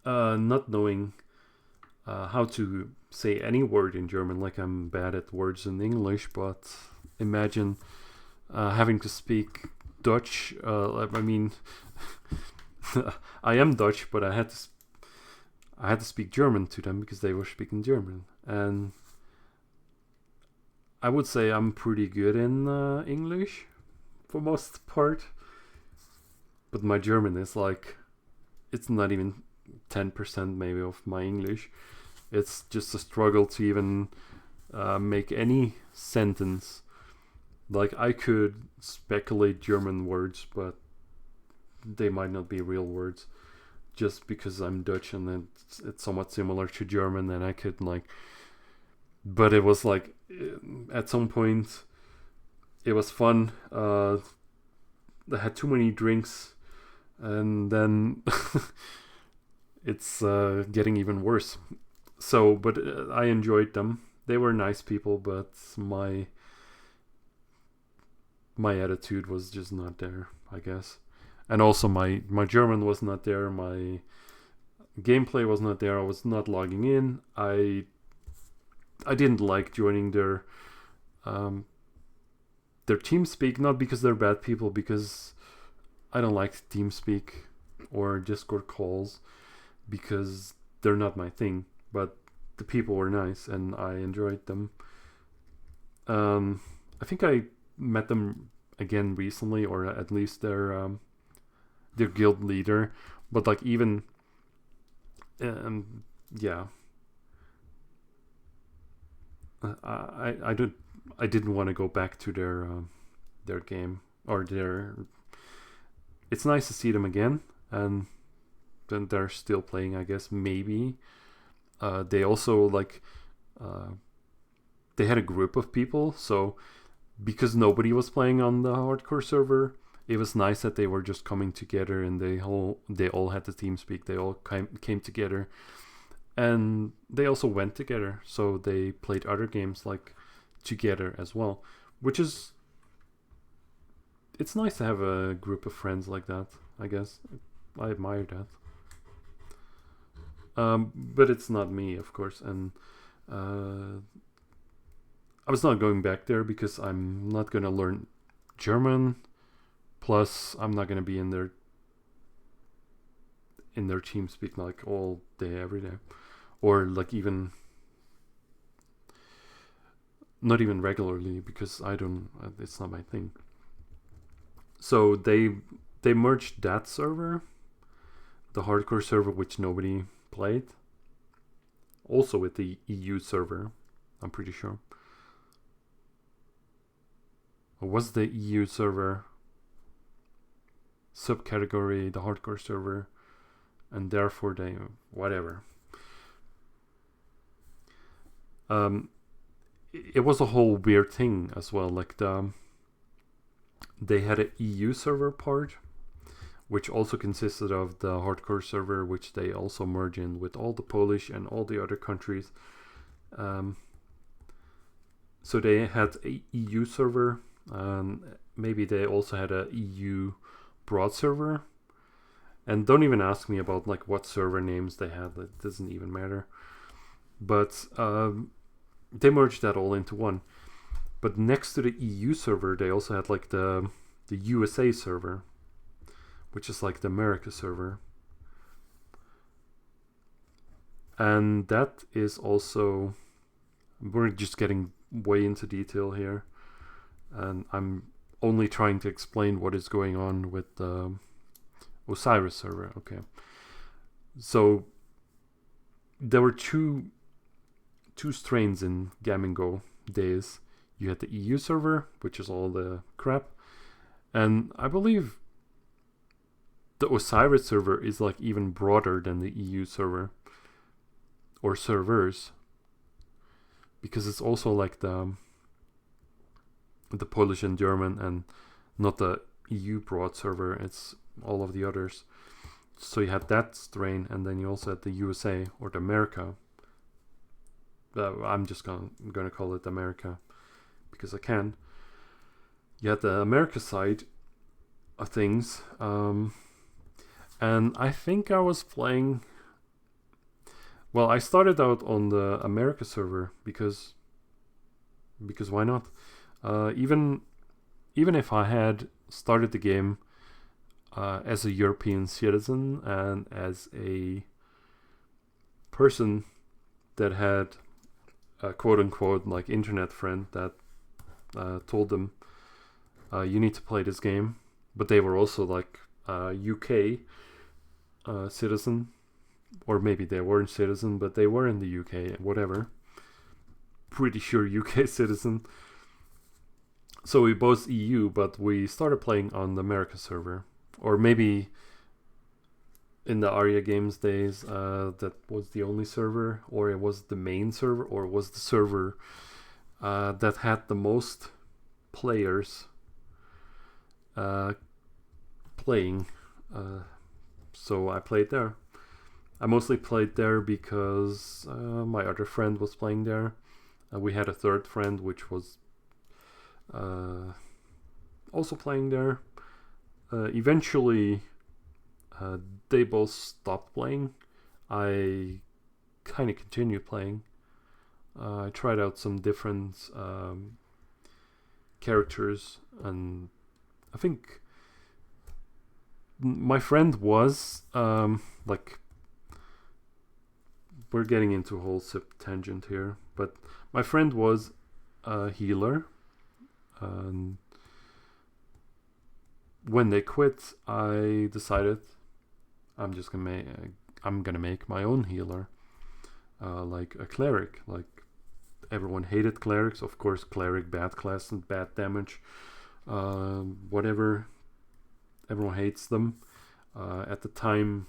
not knowing how to say any word in German. Like I'm bad at words in English, but imagine having to speak Dutch. I mean, I am Dutch, but I had to I had to speak German to them because they were speaking German. And I would say I'm pretty good in English for most part. But my German is like, it's not even 10% maybe of my English. It's just a struggle to even make any sentence. Like, I could speculate German words, but they might not be real words. Just because I'm Dutch and it's somewhat similar to German, and I could like. But it was like, at some point, it was fun. I had too many drinks, and then it's getting even worse. So, but I enjoyed them. They were nice people, but my attitude was just not there, I guess. And also my German was not there. My gameplay was not there. I was not logging in. I didn't like joining their TeamSpeak, not because they're bad people, because I don't like TeamSpeak or Discord calls because they're not my thing. But the people were nice and I enjoyed them. I think I met them again recently, or at least their guild leader. But like, even yeah, I didn't want to go back to their game or their. It's nice to see them again, and then they're still playing, I guess. Maybe they also like they had a group of people, so because nobody was playing on the hardcore server, it was nice that they were just coming together, and they all had the TeamSpeak. They all came together, and they also went together. So they played other games like together as well, which is, it's nice to have a group of friends like that. I guess I admire that. But it's not me, of course, and I was not going back there because I'm not gonna learn German. Plus, I'm not gonna be in their TeamSpeak like all day, every day, or like even not even regularly, because I don't. It's not my thing. So they merged that server, the hardcore server, which nobody played, also with the EU server. I'm pretty sure. Or was the EU server subcategory the hardcore server, and therefore they whatever. It was a whole weird thing as well. Like they had an EU server part, which also consisted of the hardcore server, which they also merged in with all the Polish and all the other countries. So they had a EU server. Maybe they also had a EU broad server. And don't even ask me about like what server names they had. It doesn't even matter. But they merged that all into one. But next to the EU server, they also had like the USA server, which is like the America server. And that is also, we're just getting way into detail here, and I'm only trying to explain what is going on with the Osiris server. Okay, so there were two strains in Gamingo days. You had the EU server, which is all the crap, and I believe the Osiris server is like even broader than the EU server or servers, because it's also like the Polish and German, and not the EU broad server. It's all of the others. So you had that strain, and then you also had the USA or the America. I'm just gonna call it America because I can. You had the America side of things, and I think I was playing. Well, I started out on the America server because why not? Even if I had started the game as a European citizen and as a person that had a quote unquote like internet friend that told them you need to play this game, but they were also like UK citizen, or maybe they weren't citizen, but they were in the UK, whatever. Pretty sure UK citizen. So we both EU, but we started playing on the America server, or maybe in the Aria Games days, that was the only server, or it was the main server, or it was the server that had the most players playing. So I played there. I mostly played there because my other friend was playing there. We had a third friend which was also playing there. Eventually, they both stopped playing. I kind of continued playing. I tried out some different characters, and I think my friend was like, we're getting into a whole tangent here, but my friend was a healer. When they quit, I decided I'm gonna make my own healer, like a cleric. Like, everyone hated clerics, of course. Cleric, bad class and bad damage, whatever. Everyone hates them. At the time,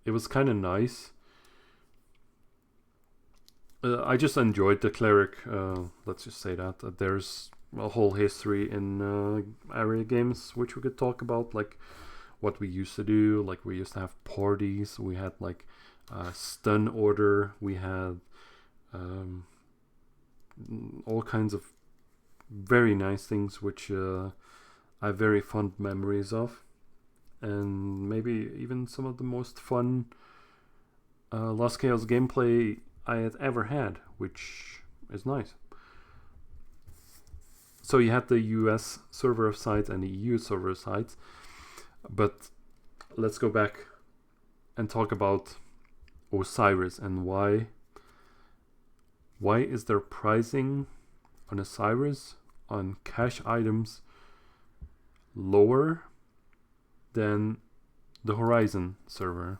it was kind of nice. I just enjoyed the cleric. Let's just say that there's a whole history in Aria Games which we could talk about, like what we used to do. Like, we used to have parties. We had like stun order. We had all kinds of very nice things which I have very fond memories of, and maybe even some of the most fun Lost Chaos gameplay I had ever had, which is nice. So you had the US server of sites and the EU server of sites, but let's go back and talk about Osiris and why is their pricing on Osiris on cash items lower than the Horizon server?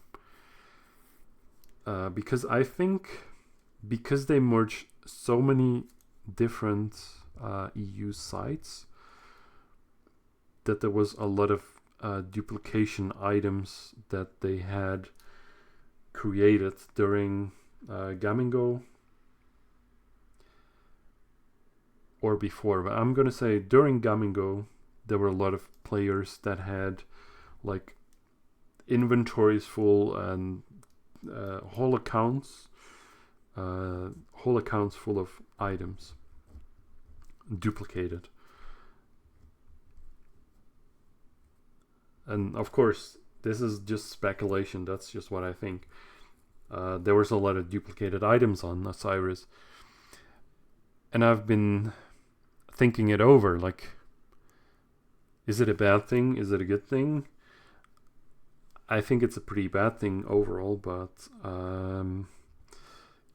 Because I think because they merged so many different EU sites, that there was a lot of duplication items that they had created during Gamingo or before. But I'm gonna say during Gamingo there were a lot of players that had like inventories full and whole accounts full of items duplicated. And of course, this is just speculation. That's just what I think. There was a lot of duplicated items on Osiris, and I've been thinking it over. Like, is it a bad thing? Is it a good thing? I think it's a pretty bad thing overall, but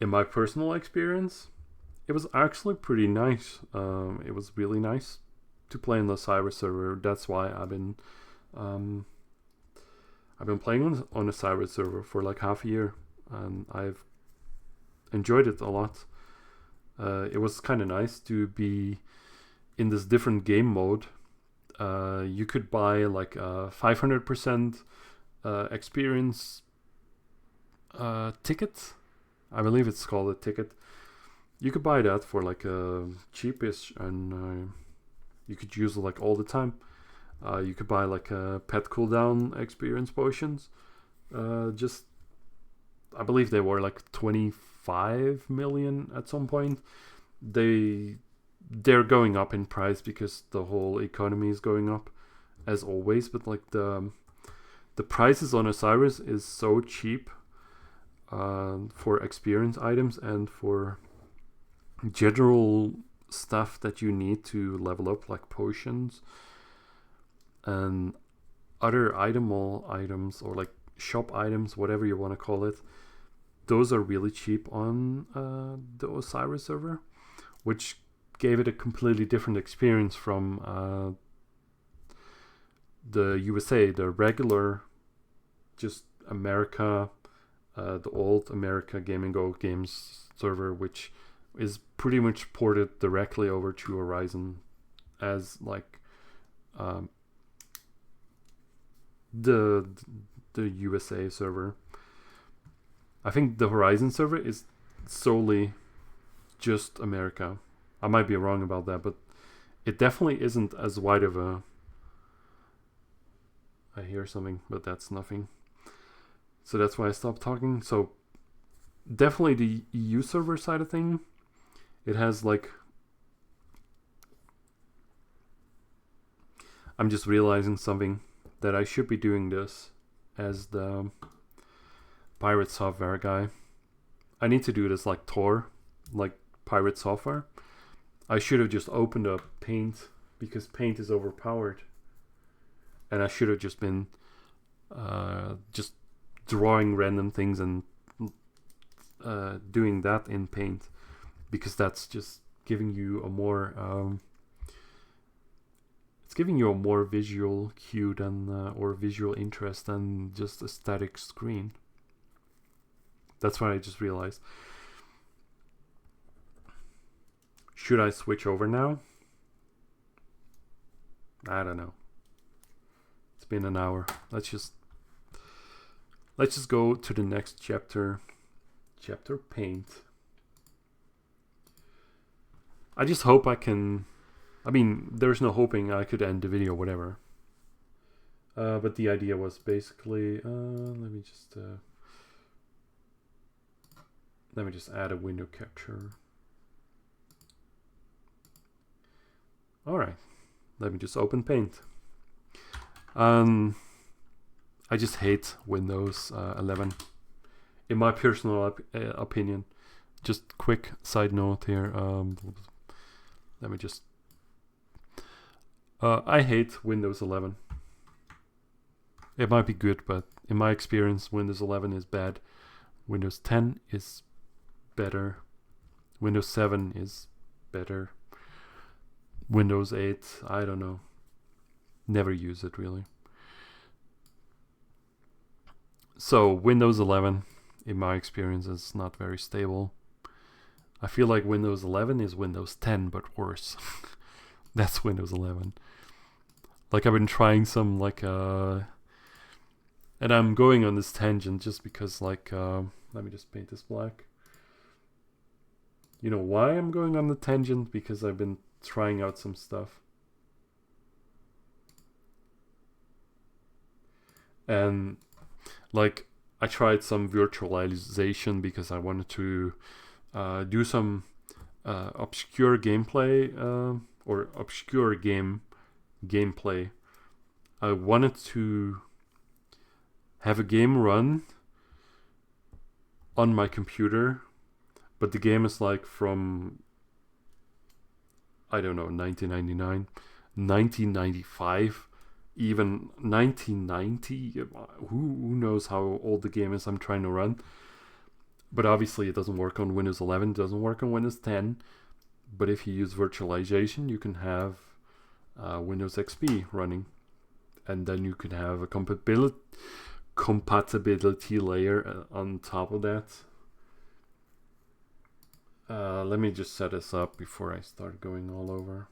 in my personal experience, it was actually pretty nice. It was really nice to play in the Osiris server. That's why I've been playing on Osiris server for like half a year, and I've enjoyed it a lot. It was kind of nice to be in this different game mode. You could buy like a 500% experience ticket. I believe it's called a ticket. You could buy that for like a cheapish, and you could use it like all the time. You could buy like pet cooldown experience potions. Just, I believe they were like 25 million at some point. They're going up in price because the whole economy is going up, as always. But like the prices on Osiris is so cheap for experience items and for general stuff that you need to level up, like potions and other items, or like shop items, whatever you want to call it. those are really cheap on the Osiris server, which gave it a completely different experience from the USA, the regular, just America, the old America Game & Go games server, which is pretty much ported directly over to Horizon as like the USA server. I think the Horizon server is solely just America. I might be wrong about that, but it definitely isn't as wide of a... I hear something, but that's nothing. So that's why I stopped talking. So definitely the EU server side of thing, it has like... I'm just realizing something, that I should be doing this as the Pirate Software guy. I need to do this like Tor, like Pirate Software. I should have just opened up Paint, because Paint is overpowered. And I should have just been just drawing random things and doing that in Paint, because that's just giving you a more it's giving you a more visual cue than or visual interest than just a static screen. That's what I just realized. Should I switch over now? I don't know. It's been an hour. Let's just go to the next chapter. Chapter Paint. I just hope I can... I mean, there's no hoping I could end the video, whatever. But the idea was basically... let me just add a window capture. Alright. Let me just open Paint. I just hate Windows 11. In my personal opinion. Just quick side note here. Let me just... I hate Windows 11. It might be good, but in my experience, Windows 11 is bad. Windows 10 is better. Windows 7 is better. Windows 8, I don't know. Never use it, really. So, Windows 11, in my experience, is not very stable. I feel like Windows 11 is Windows 10, but worse. That's Windows 11. Like, I've been trying some, like, and I'm going on this tangent just because, like, let me just paint this black. You know why I'm going on the tangent? Because I've been trying out some stuff. And, like, I tried some virtualization because I wanted to do some obscure gameplay, or obscure gameplay. I wanted to have a game run on my computer, but the game is like from, I don't know, 1999, 1995, even 1990. Who knows how old the game is I'm trying to run. But obviously it doesn't work on Windows 11, doesn't work on Windows 10. But if you use virtualization, you can have Windows XP running. And then you can have a compatibility layer on top of that. Let me just set this up before I start going all over.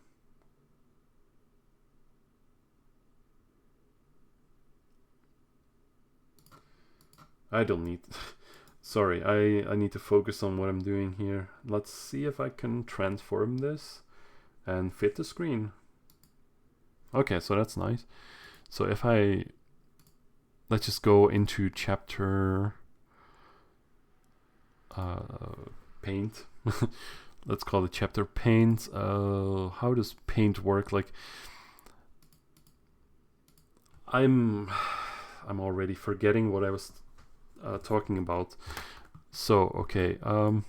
I don't need... Sorry, I need to focus on what I'm doing here. Let's see if I can transform this and fit the screen. Okay, so that's nice. So if let's just go into chapter Paint. Let's call it chapter Paint. How does Paint work? Like, I'm already forgetting what I was talking about. So okay, so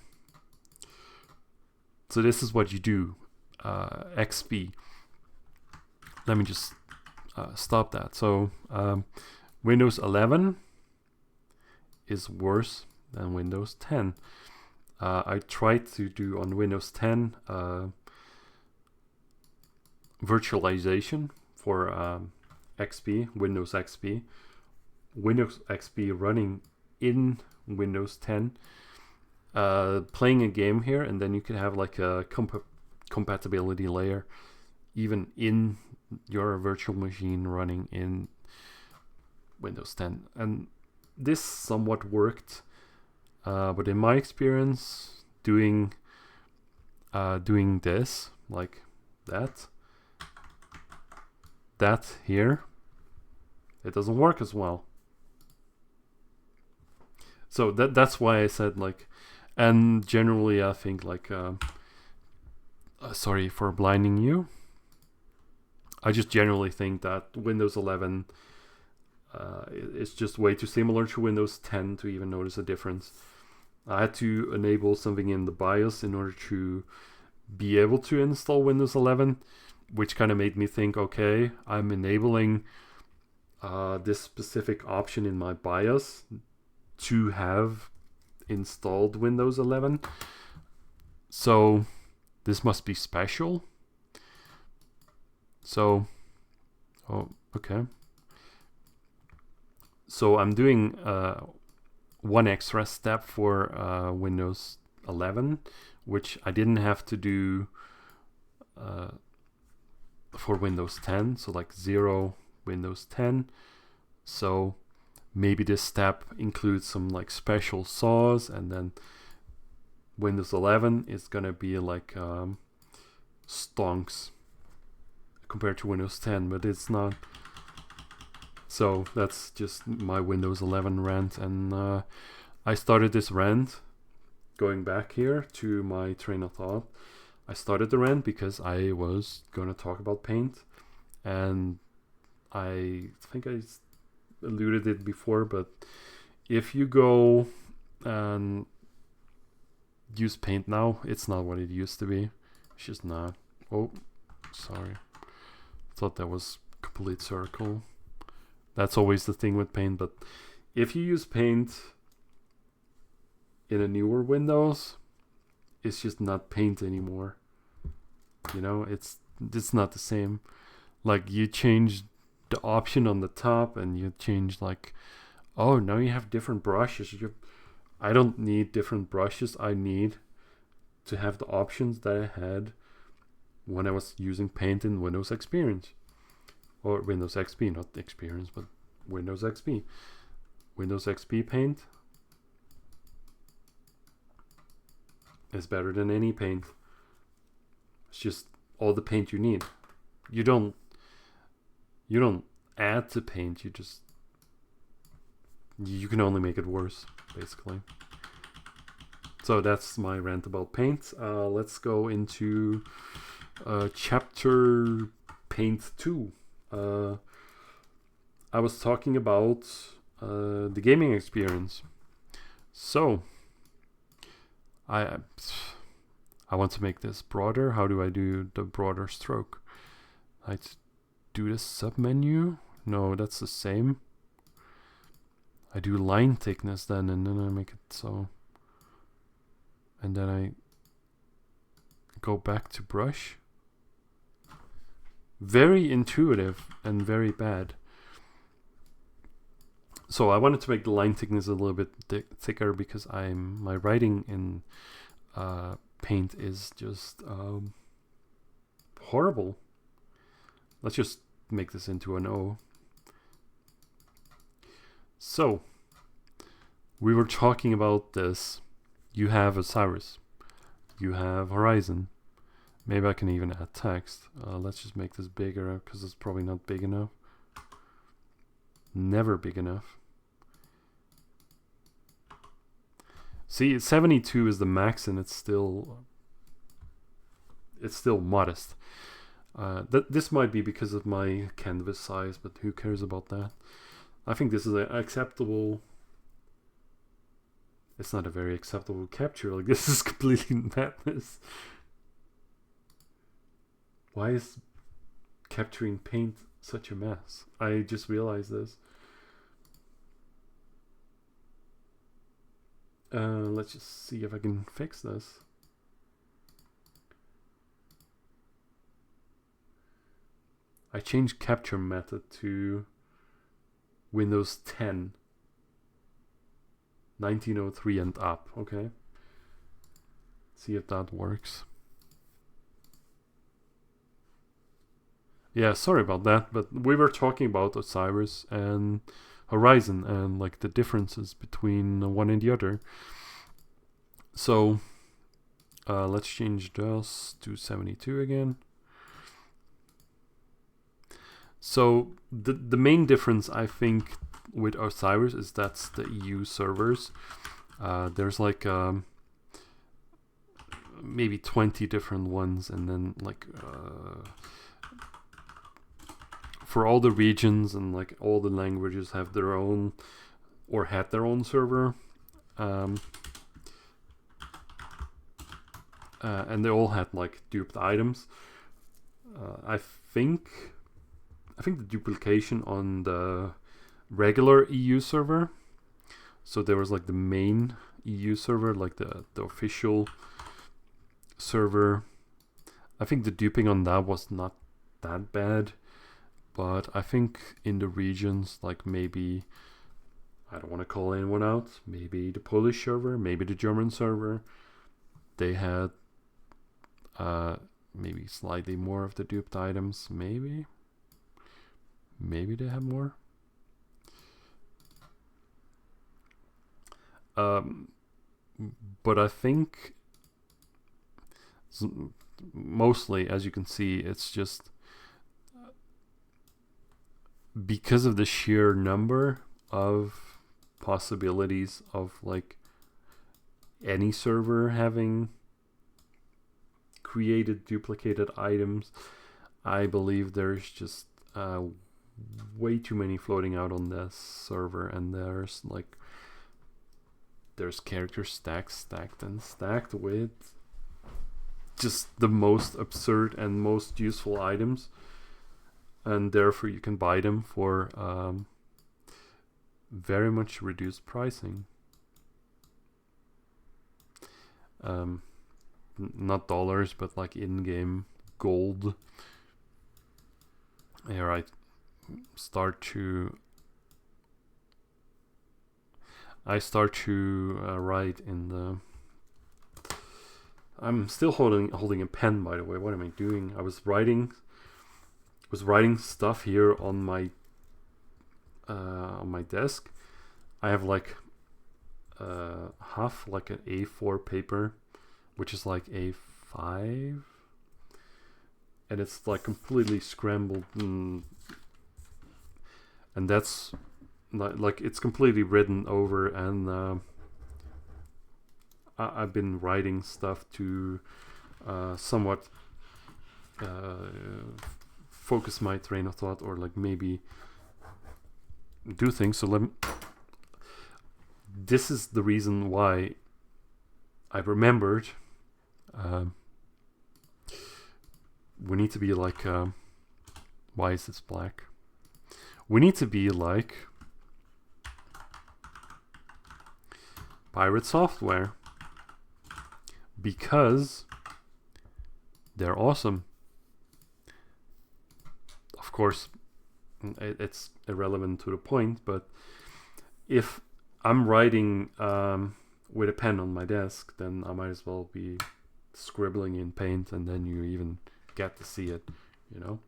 this is what you do. XP. Let me just stop that. So Windows 11 is worse than Windows 10. I tried to do on Windows 10 virtualization for XP, Windows XP. Windows XP running in Windows 10, playing a game here, and then you can have like a compatibility layer even in your virtual machine running in Windows 10. And this somewhat worked, but in my experience doing this, like that here, it doesn't work as well. So that's why I said like, and generally I think like, sorry for blinding you. I just generally think that Windows 11 is just way too similar to Windows 10 to even notice a difference. I had to enable something in the BIOS in order to be able to install Windows 11, which kind of made me think, okay, I'm enabling this specific option in my BIOS to have installed Windows 11. So this must be special. So, oh, okay. So I'm doing one extra step for Windows 11, which I didn't have to do for Windows 10. So like 0 Windows 10. So maybe this step includes some like special saws, and then Windows 11 is gonna be like stonks compared to Windows 10, but it's not. So that's just my Windows 11 rant, and I started this rant going back here to my train of thought. I started the rant because I was going to talk about Paint, and I think I alluded it before, but if you go and use Paint now, it's not what it used to be. It's just not. Oh, sorry. Thought that was complete circle. That's always the thing with Paint, but if you use Paint in a newer Windows, it's just not Paint anymore. You know, it's not the same. Like, you change the option on the top, and you change like, oh, now you have different brushes. I don't need different brushes. I need to have the options that I had when I was using Paint in Windows Experience. Or Windows XP, not Experience, but Windows XP. Windows XP Paint is better than any paint. It's just all the paint you need. You don't add to Paint, you can only make it worse, basically. So that's my rant about Paint. Let's go into chapter Paint 2. I was talking about the gaming experience. So I want to make this broader. How do I do the broader stroke? I do the sub menu. No, that's the same. I do line thickness then, and then I make it so. And then I go back to brush. Very intuitive and very bad. So I wanted to make the line thickness a little bit thicker because my writing in Paint is just horrible. Let's just make this into an O. So we were talking about this. You have Osiris. You have Horizon. Maybe I can even add text. Let's just make this bigger because it's probably not big enough. Never big enough. See, 72 is the max, and it's still modest. This might be because of my canvas size, but who cares about that? I think this is an acceptable. It's not a very acceptable capture. Like, this is completely madness. Why is capturing Paint such a mess? I just realized this. Let's just see if I can fix this. I changed capture method to Windows 10. 1903 and up. Okay. See if that works. Yeah, sorry about that, but we were talking about Osiris and Horizon and like the differences between one and the other. So let's change those to 72 again. So the main difference I think with Osiris is that's the EU servers. There's like maybe 20 different ones, and then like for all the regions and like all the languages have their own or had their own server. And they all had like duped items. I think the duplication on the regular EU server, so there was like the main EU server, like the official server. I think the duping on that was not that bad, but I think in the regions, like maybe, I don't want to call anyone out, maybe the Polish server, maybe the German server, they had maybe slightly more of the duped items. Maybe they have more. But I think mostly, as you can see, it's just because of the sheer number of possibilities of like any server having created duplicated items. I believe there's just way too many floating out on this server, and there's characters stacked with just the most absurd and most useful items, and therefore you can buy them for very much reduced pricing. Not dollars, but like in-game gold. Here I start to write in the. I'm still holding a pen, by the way. What am I doing? I was writing stuff here on my desk. I have like half like an A4 paper, which is like A5, and it's like completely scrambled, and that's like it's completely written over, and I've been writing stuff to somewhat focus my train of thought, or like maybe do things. So this is the reason why I remembered we need to be like why is this black? We need to be like Pirate Software, because they're awesome. Of course, it's irrelevant to the point, but if I'm writing with a pen on my desk, then I might as well be scribbling in Paint, and then you even get to see it, you know?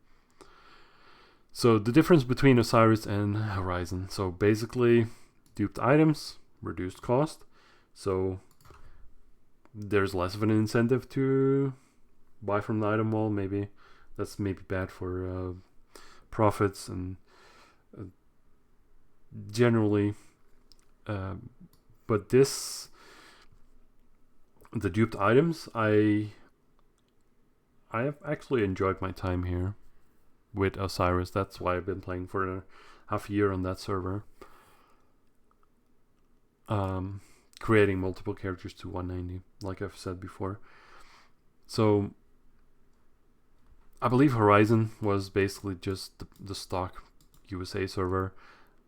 So the difference between Osiris and Horizon. So basically, duped items, reduced cost. So there's less of an incentive to buy from the item wall. Maybe that's maybe bad for profits and generally. But the duped items, I have actually enjoyed my time here with Osiris. That's why I've been playing for half a year on that server. Creating multiple characters to 190, like I've said before. So I believe Horizon was basically just the stock USA server.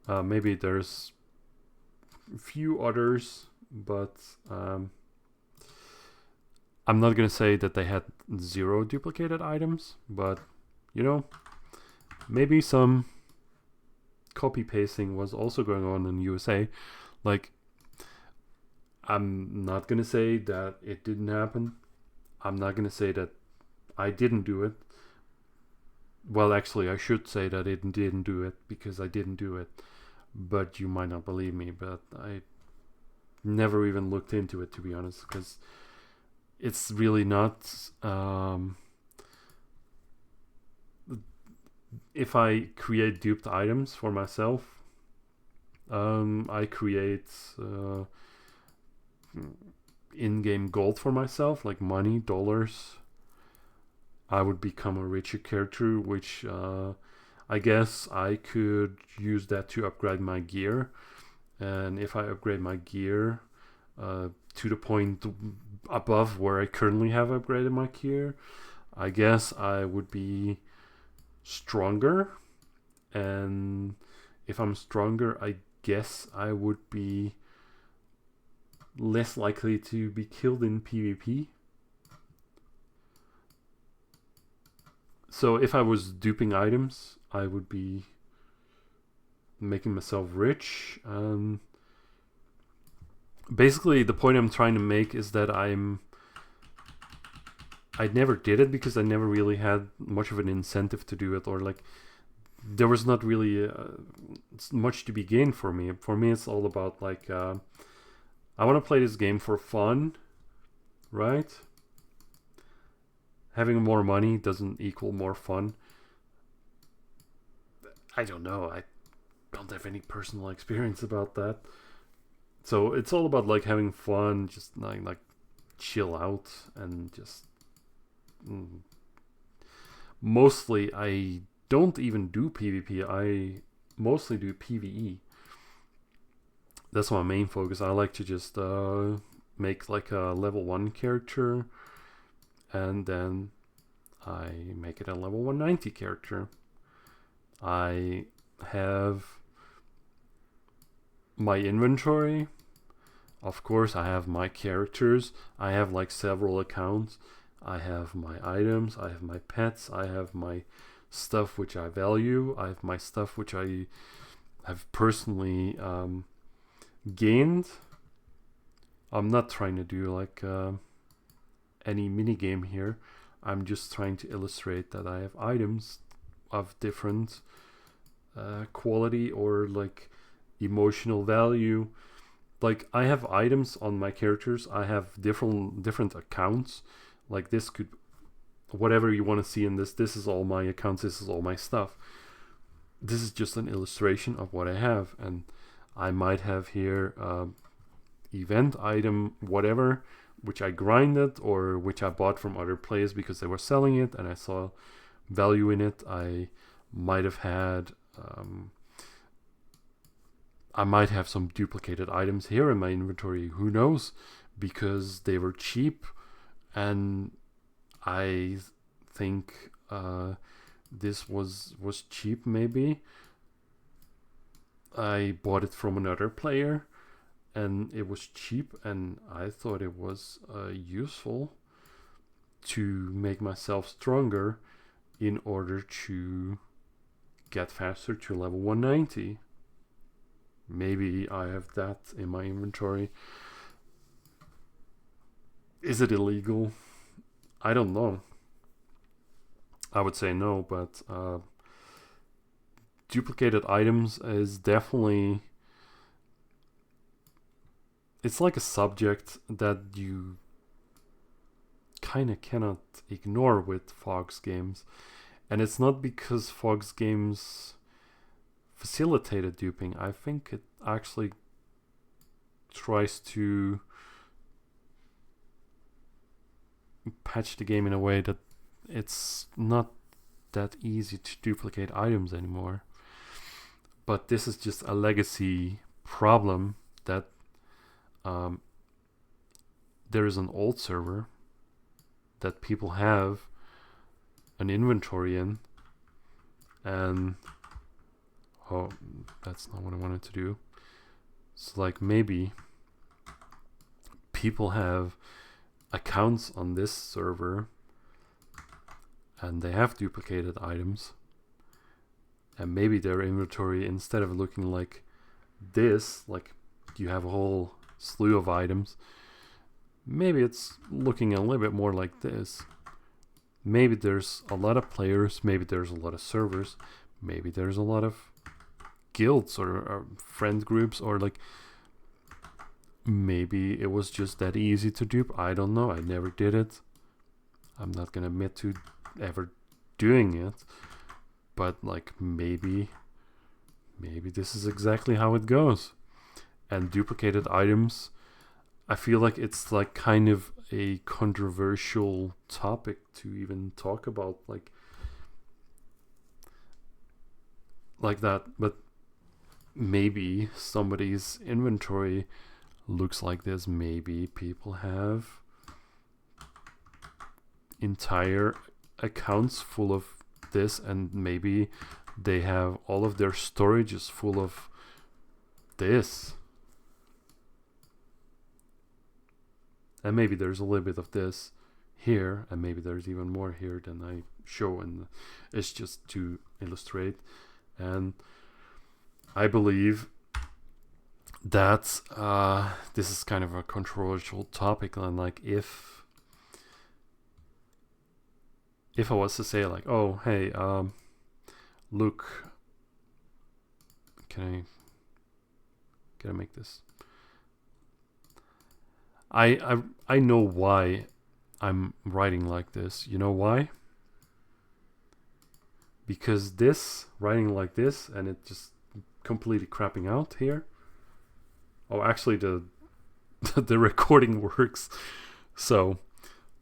Maybe there's a few others but I'm not gonna say that they had 0 duplicated items, but you know, maybe some copy pasting was also going on in USA. Like, I'm not gonna say that it didn't happen. I'm not gonna say that I didn't do it. Well, actually, I should say that it didn't do it because I didn't do it. But you might not believe me, but I never even looked into it, to be honest, because it's really not. If I create duped items for myself, I create in-game gold for myself, like money, dollars. I would become a richer character, which I guess I could use that to upgrade my gear. And if I upgrade my gear to the point above where I currently have upgraded my gear, I guess I would be stronger. And if I'm stronger, I guess I would be less likely to be killed in PvP. So if I was duping items, I would be making myself rich. Basically, the point I'm trying to make is that I never did it because I never really had much of an incentive to do it, or like there was not really much to be gained for me. For me, it's all about like I want to play this game for fun, right? Having more money doesn't equal more fun. I don't know. I don't have any personal experience about that. So it's all about like having fun, just like chill out and just. Mostly, I don't even do PvP. I mostly do PvE. That's my main focus. I like to just make like a level 1 character, and then I make it a level 190 character. I have my inventory. Of course, I have my characters. I have like several accounts. I have my items. I have my pets. I have my stuff which I value. I have my stuff which I have personally gained. I'm not trying to do like any mini game here. I'm just trying to illustrate that I have items of different quality or like emotional value. Like I have items on my characters. I have different accounts. Like this could, whatever you want to see in this. This is all my accounts. This is all my stuff. This is just an illustration of what I have, and I might have here event item whatever, which I grinded or which I bought from other players because they were selling it and I saw value in it. I might have had I might have some duplicated items here in my inventory, who knows, because they were cheap, and I think this was cheap. Maybe I bought it from another player and it was cheap, and I thought it was useful to make myself stronger in order to get faster to level 190. Maybe I have that in my inventory. Is it illegal? I don't know. I would say no, but duplicated items is definitely, it's like a subject that you kind of cannot ignore with Fox games. And it's not because Fox games facilitated duping. I think it actually tries to patch the game in a way that it's not that easy to duplicate items anymore. But this is just a legacy problem that there is an old server that people have an inventory in, and oh, that's not what I wanted to do. So like maybe people have accounts on this server and they have duplicated items, and maybe their inventory, instead of looking like this, like you have a whole slew of items, maybe it's looking a little bit more like this. Maybe there's a lot of players, maybe there's a lot of servers, maybe there's a lot of guilds or friend groups, or like maybe it was just that easy to dupe. I don't know. I never did it. I'm not gonna admit to ever doing it, but like maybe this is exactly how it goes. And duplicated items, I feel like it's like kind of a controversial topic to even talk about like that, but maybe somebody's inventory looks like this. Maybe people have entire accounts full of this, and maybe they have all of their storages full of this, and maybe there's a little bit of this here, and maybe there's even more here than I show, and it's just to illustrate. And I believe that this is kind of a controversial topic, and like if I was to say like, oh hey, look, can I make this? I know why I'm writing like this. You know why? Because this writing like this and it just completely crapping out here. Oh, actually the the recording works. So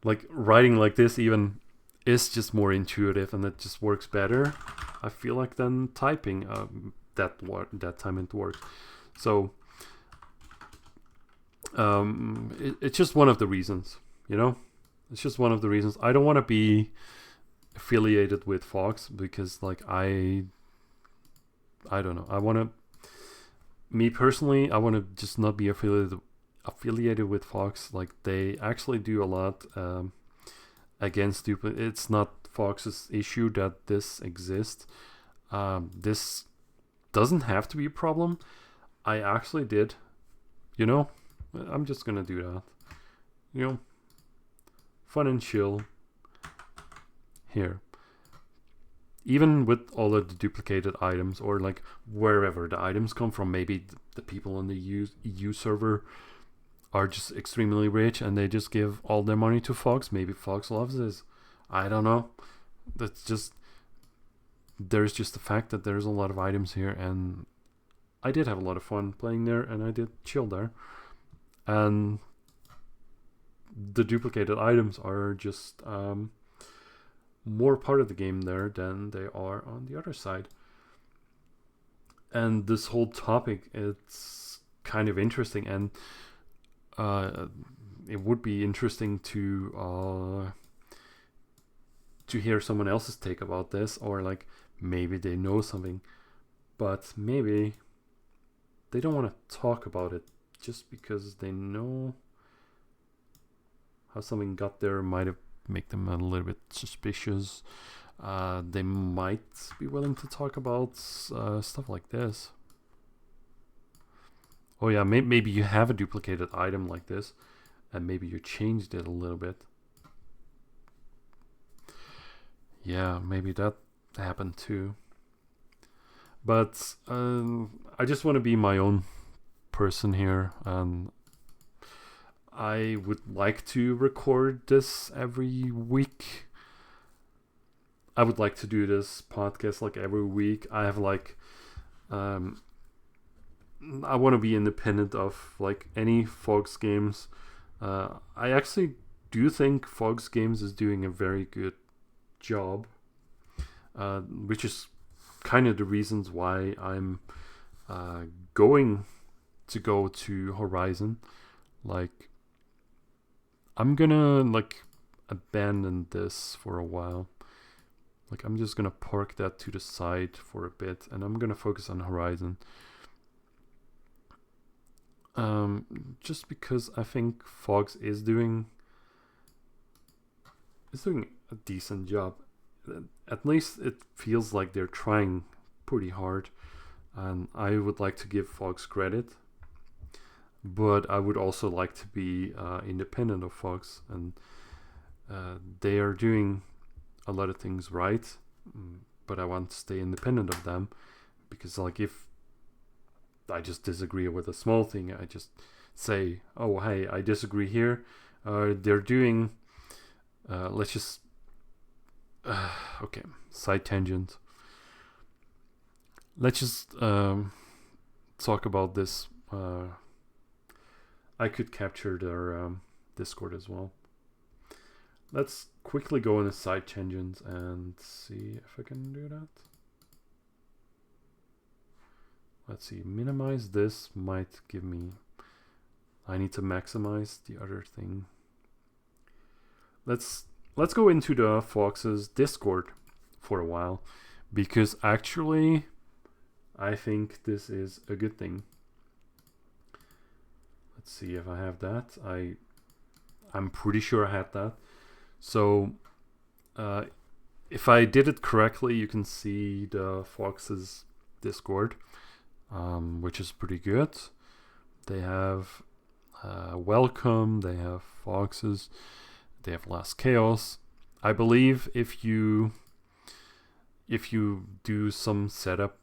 like writing like this even is just more intuitive, and it just works better, I feel like, than typing. That time it works. So it's just one of the reasons, you know. It's just one of the reasons. I don't want to be affiliated with Fox because like I don't know. I want to, me personally, I want to just not be affiliated with Fox. Like they actually do a lot against stupid. It's not Fox's issue that this exists. This doesn't have to be a problem. I actually did, you know. I'm just gonna do that, you know. Fun and chill here. Even with all of the duplicated items, or like wherever the items come from, maybe the people on the EU server are just extremely rich and they just give all their money to Fox. Maybe Fox loves this. I don't know. That's just, there's just the fact that there's a lot of items here, and I did have a lot of fun playing there, and I did chill there. And the duplicated items are just more part of the game there than they are on the other side. And this whole topic, it's kind of interesting, and it would be interesting to hear someone else's take about this, or like maybe they know something, but maybe they don't want to talk about it just because they know how something got there might have make them a little bit suspicious. They might be willing to talk about stuff like this. Oh yeah, maybe you have a duplicated item like this, and maybe you changed it a little bit. Yeah, maybe that happened too. But I just want to be my own person here, and I would like to record this every week. I would like to do this podcast like every week. I have like I want to be independent of like any Fox Games. I actually do think Fox Games is doing a very good job, which is kind of the reasons why I'm going to go to Horizon. Like, I'm gonna like abandon this for a while. Like, I'm just gonna park that to the side for a bit, and I'm gonna focus on Horizon. Just because I think Fox is doing a decent job. At least it feels like they're trying pretty hard, and I would like to give Fox credit. But I would also like to be independent of Fox, and they are doing a lot of things right. But I want to stay independent of them, because like if I just disagree with a small thing, I just say, oh hey, I disagree here. They're doing let's just okay, side tangent. Let's just talk about this. I could capture their Discord as well. Let's quickly go on a side tangent and see if I can do that. Let's see, minimize this might give me... I need to maximize the other thing. Let's go into the Fox's Discord for a while, because actually I think this is a good thing. Let's see if I have that. I'm pretty sure I had that. So if I did it correctly, you can see the Fox's Discord, which is pretty good. They have welcome, they have Foxes, they have Last Chaos. I believe if you do some setup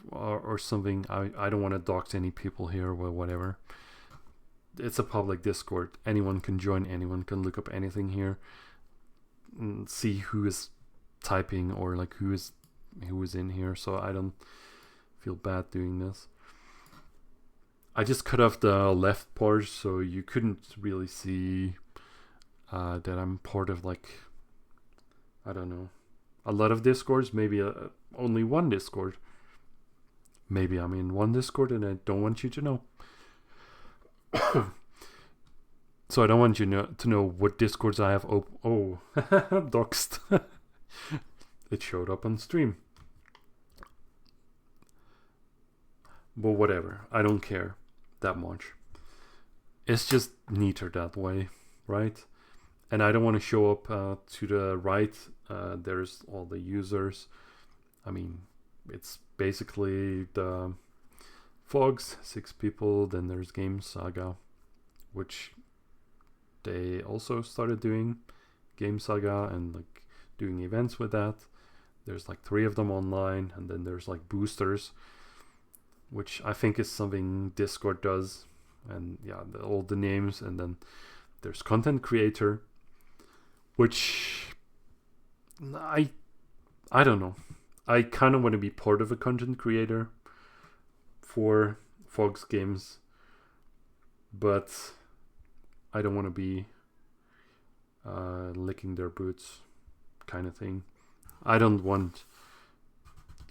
or something, I don't want to dox any people here or whatever. It's a public Discord. Anyone can join, anyone can look up anything here and see who is typing or like who is in here, so I don't feel bad doing this. I just cut off the left part so you couldn't really see that I'm part of, like, I don't know, a lot of Discords, maybe only one Discord. Maybe I'm in one Discord and I don't want you to know. So I don't want you to know what Discords I have open. Oh, doxed. It showed up on stream. But whatever, I don't care that much. It's just neater that way, right? And I don't want to show up to the right. There's all the users. I mean, it's basically the Fogs, 6 people. Then there's Game Saga, which they also started doing Game Saga and like doing events with that. There's like 3 of them online, and then there's like boosters, which I think is something Discord does. And yeah, all the names. And then there's content creator, which I don't know. I kind of want to be part of a content creator for Fox games, but I don't want to be licking their boots kind of thing. I don't want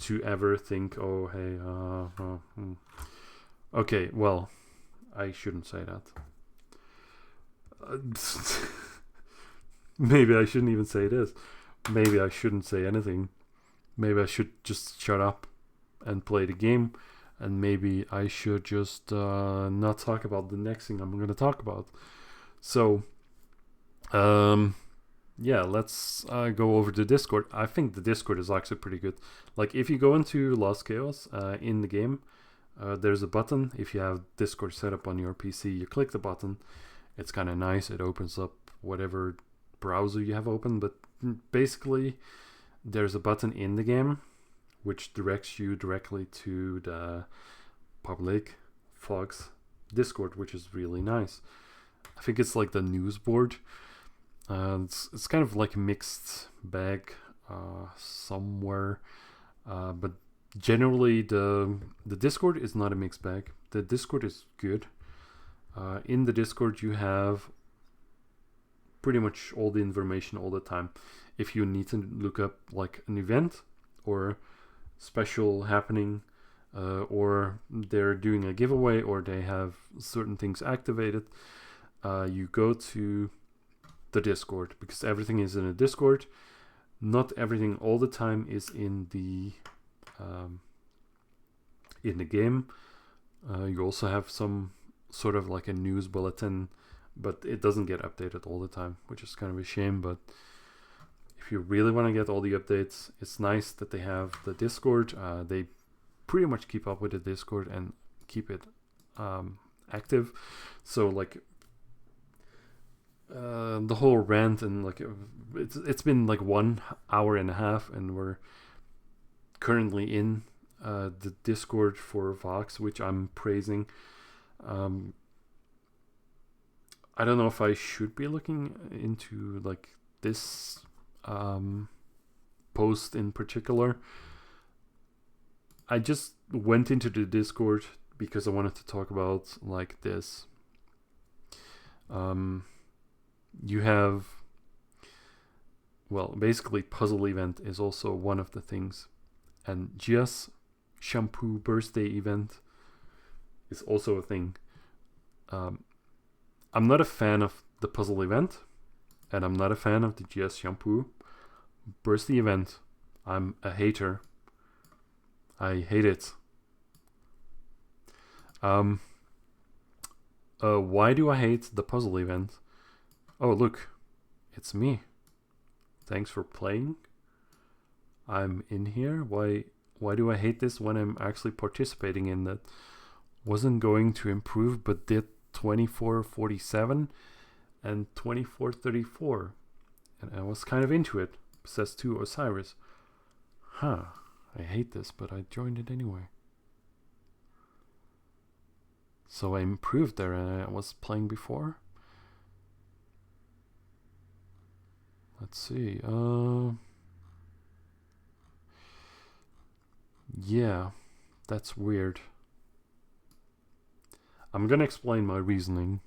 to ever think, oh, hey, okay, well, I shouldn't say that. Maybe I shouldn't even say this. Maybe I shouldn't say anything. Maybe I should just shut up and play the game. And maybe I should just not talk about the next thing I'm going to talk about. So, yeah, let's go over to Discord. I think the Discord is actually pretty good. Like, if you go into Lost Chaos in the game, there's a button. If you have Discord set up on your PC, you click the button. It's kind of nice. It opens up whatever browser you have open. But basically, there's a button in the game which directs you directly to the public Fox Discord, which is really nice. I think it's like the news board. It's kind of like a mixed bag somewhere, but generally the Discord is not a mixed bag. The Discord is good. In the Discord you have pretty much all the information all the time. If you need to look up like an event or special happening, or they're doing a giveaway, or they have certain things activated, you go to the Discord, because everything is in a Discord. Not everything all the time is in the game. You also have some sort of like a news bulletin, but it doesn't get updated all the time, which is kind of a shame. But if you really want to get all the updates, it's nice that they have the Discord. They pretty much keep up with the Discord and keep it active. So like the whole rant, and like it's been like 1 hour and a half, and we're currently in the Discord for Vox, which I'm praising. I don't know if I should be looking into like this post in particular. I just went into the Discord because I wanted to talk about like this. You have, well, basically puzzle event is also one of the things, and Gia's shampoo birthday event is also a thing. I'm not a fan of the puzzle event, and I'm not a fan of the Gia's shampoo birthday event. I'm a hater. I hate it. Why do I hate the puzzle event? Oh, look, it's me. Thanks for playing. I'm in here. Why do I hate this when I'm actually participating in that? Wasn't going to improve, but did 2447 and 2434. And I was kind of into it. Says 2 Osiris. Huh. I hate this, but I joined it anyway. So I improved there, and I was playing before. Let's see. Yeah, that's weird. I'm gonna explain my reasoning.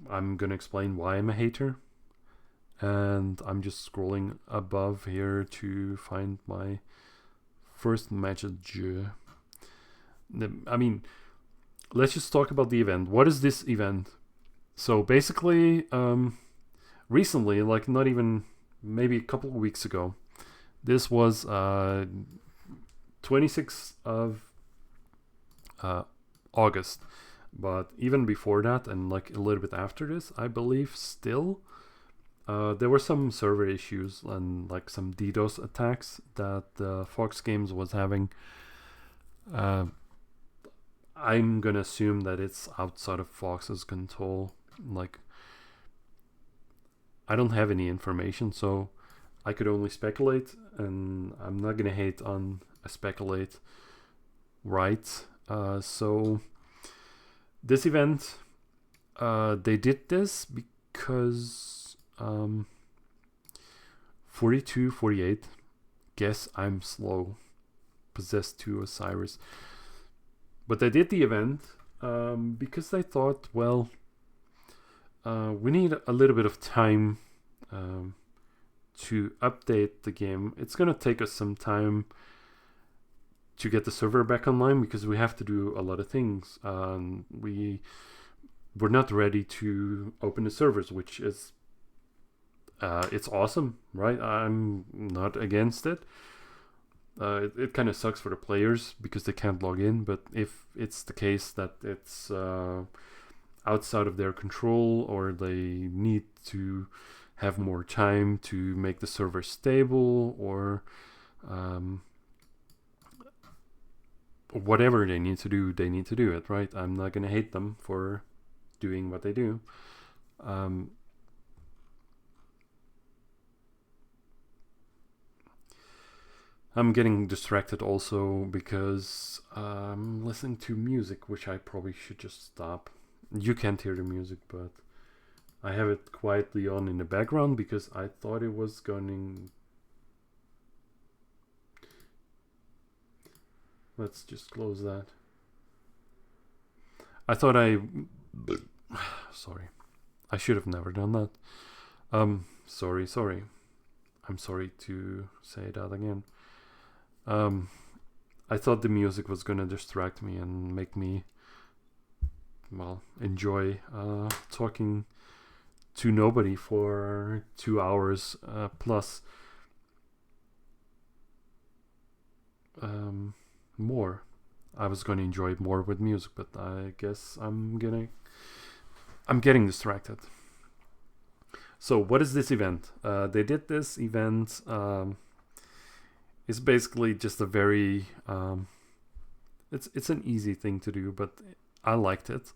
I'm gonna explain why I'm a hater. And I'm just scrolling above here to find my first message. I mean, let's just talk about the event. What is this event? So basically, recently, like not even maybe a couple of weeks ago, this was 26th of August. But even before that, and like a little bit after this, I believe still, there were some server issues and like some DDoS attacks that Fox Games was having. I'm gonna assume that it's outside of Fox's control. Like, I don't have any information, so I could only speculate, and I'm not gonna hate on a speculate, right? So this event, they did this because 4248, guess I'm slow, possessed 2 Osiris. But they did the event because they thought, well, we need a little bit of time to update the game. It's going to take us some time to get the server back online because we have to do a lot of things. We're not ready to open the servers, which is it's awesome, right? I'm not against it. It kind of sucks for the players because they can't log in, but if it's the case that it's outside of their control, or they need to have more time to make the server stable, or whatever they need to do it, right? I'm not gonna hate them for doing what they do. I'm getting distracted also because I'm listening to music, which I probably should just stop. You can't hear the music, but I have it quietly on in the background because I thought it was going. Let's just close that. I thought sorry. I should have never done that. Sorry. I'm sorry to say that again. I thought the music was gonna distract me and make me, well, enjoy talking to nobody for 2 hours plus more. I was going to enjoy it more with music, but I guess I'm getting distracted. So what is this event? They did this event. It's basically just a very it's an easy thing to do, but I liked it.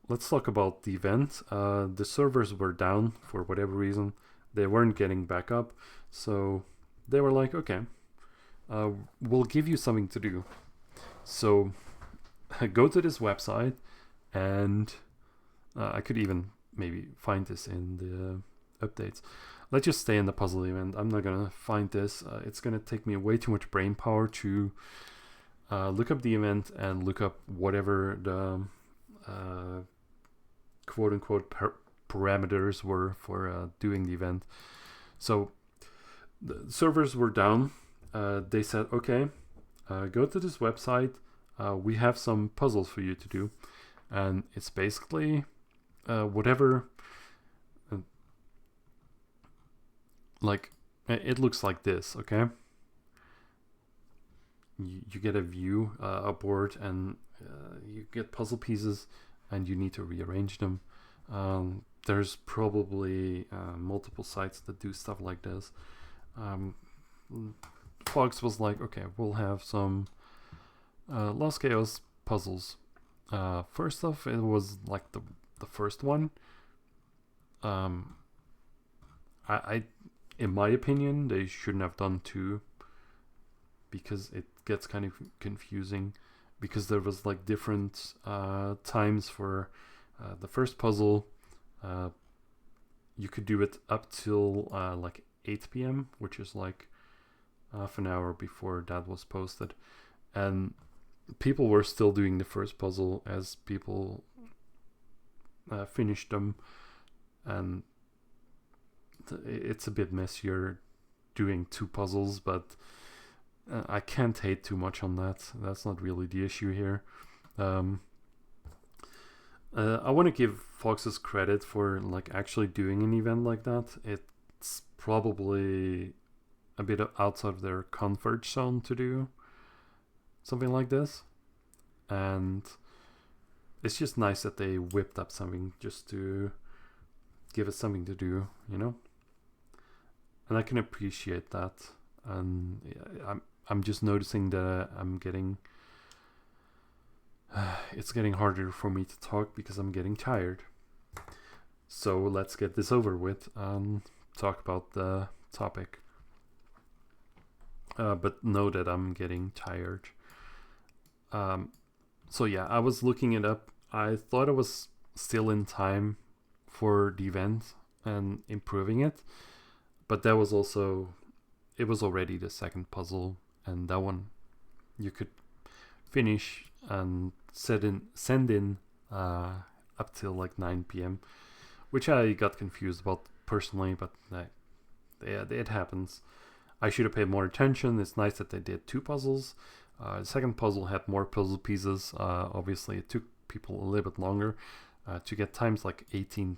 Let's talk about the event. The servers were down for whatever reason. They weren't getting back up, so they were like, okay, we'll give you something to do. So go to this website, and I could even maybe find this in the updates. Let's just stay in the puzzle event. I'm not gonna find this. It's gonna take me way too much brain power to look up the event and look up whatever the quote-unquote parameters were for doing the event. So the servers were down. They said, okay, go to this website. We have some puzzles for you to do. And it's basically whatever... like, it looks like this, okay? You get a view, a board, and you get puzzle pieces, and you need to rearrange them. There's probably multiple sites that do stuff like this. Fox was like, okay, we'll have some Lost Chaos puzzles. First off, it was like the first one. I in my opinion, they shouldn't have done two, because it gets kind of confusing, because there was like different times for the first puzzle. You could do it up till like 8 p.m., which is like half an hour before that was posted, and people were still doing the first puzzle as people finished them, and it's a bit messier doing two puzzles, but I can't hate too much on that. That's not really the issue here. I want to give Foxes credit for like actually doing an event like that. It's probably a bit outside of their comfort zone to do something like this, and it's just nice that they whipped up something just to give us something to do, you know. And I can appreciate that. And I'm just noticing that I'm getting it's getting harder for me to talk because I'm getting tired. So let's get this over with and talk about the topic. But know that I'm getting tired. So yeah, I was looking it up. I thought I was still in time for the event and improving it, but that was also, it was already the second puzzle, and that one you could finish and send in up till like 9 p.m, which I got confused about personally, but yeah, it happens. I should have paid more attention. It's nice that they did two puzzles. The second puzzle had more puzzle pieces. Obviously, it took people a little bit longer to get times like 18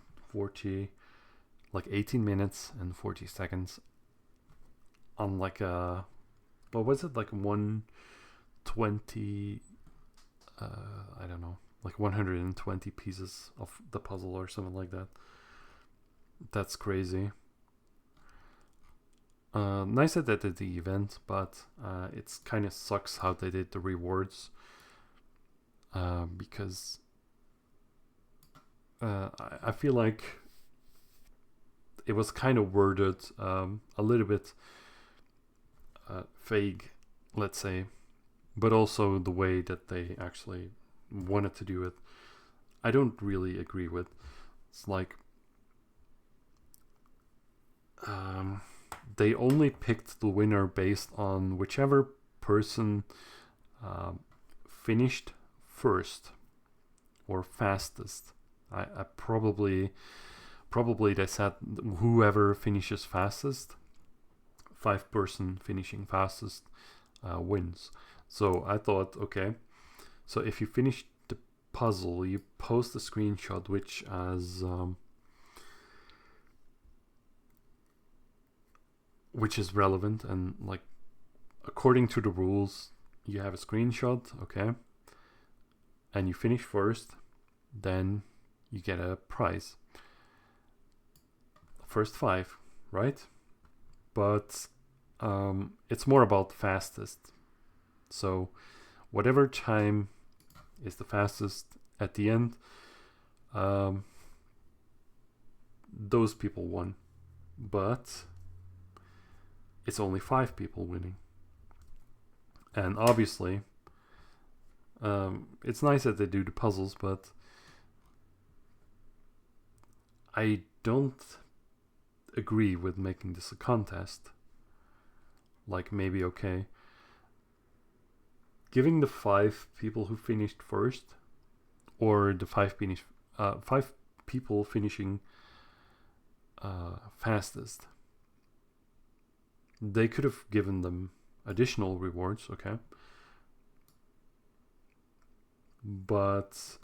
minutes and 40 seconds on like a, what was it, like 120, I don't know, like 120 pieces of the puzzle or something like that. That's crazy. Nice that they did the event, but it's kind of sucks how they did the rewards, because I feel like it was kind of worded a little bit vague, let's say, but also the way that they actually wanted to do it, I don't really agree with. It's like they only picked the winner based on whichever person finished first or fastest. I probably they said whoever finishes fastest, 5-person finishing fastest wins. So I thought, okay, so if you finish the puzzle, you post a screenshot which is relevant, and like according to the rules, you have a screenshot, okay, and you finish first, then you get a prize. First 5, right? But it's more about fastest. So whatever time is the fastest at the end, those people won. But it's only 5 people winning. And obviously, it's nice that they do the puzzles, but I don't agree with making this a contest. Like, maybe, okay, giving the 5 people who finished first, or the 5 people finishing fastest, they could have given them additional rewards, okay? But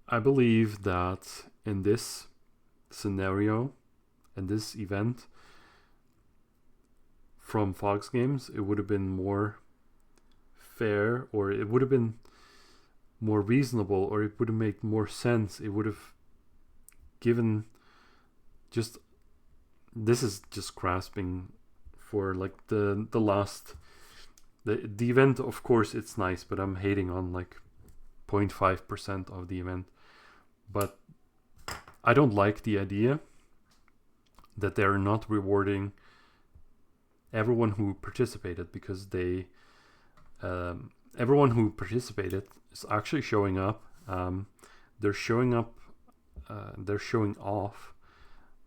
I believe that in this scenario and this event from Fox Games, it would have been more fair, or it would have been more reasonable, or it would have made more sense. It would have given just, this is just grasping for like the last, the event, of course it's nice, but I'm hating on like 0.5% of the event. But I don't like the idea that they're not rewarding everyone who participated, because they everyone who participated is actually showing up. They're showing off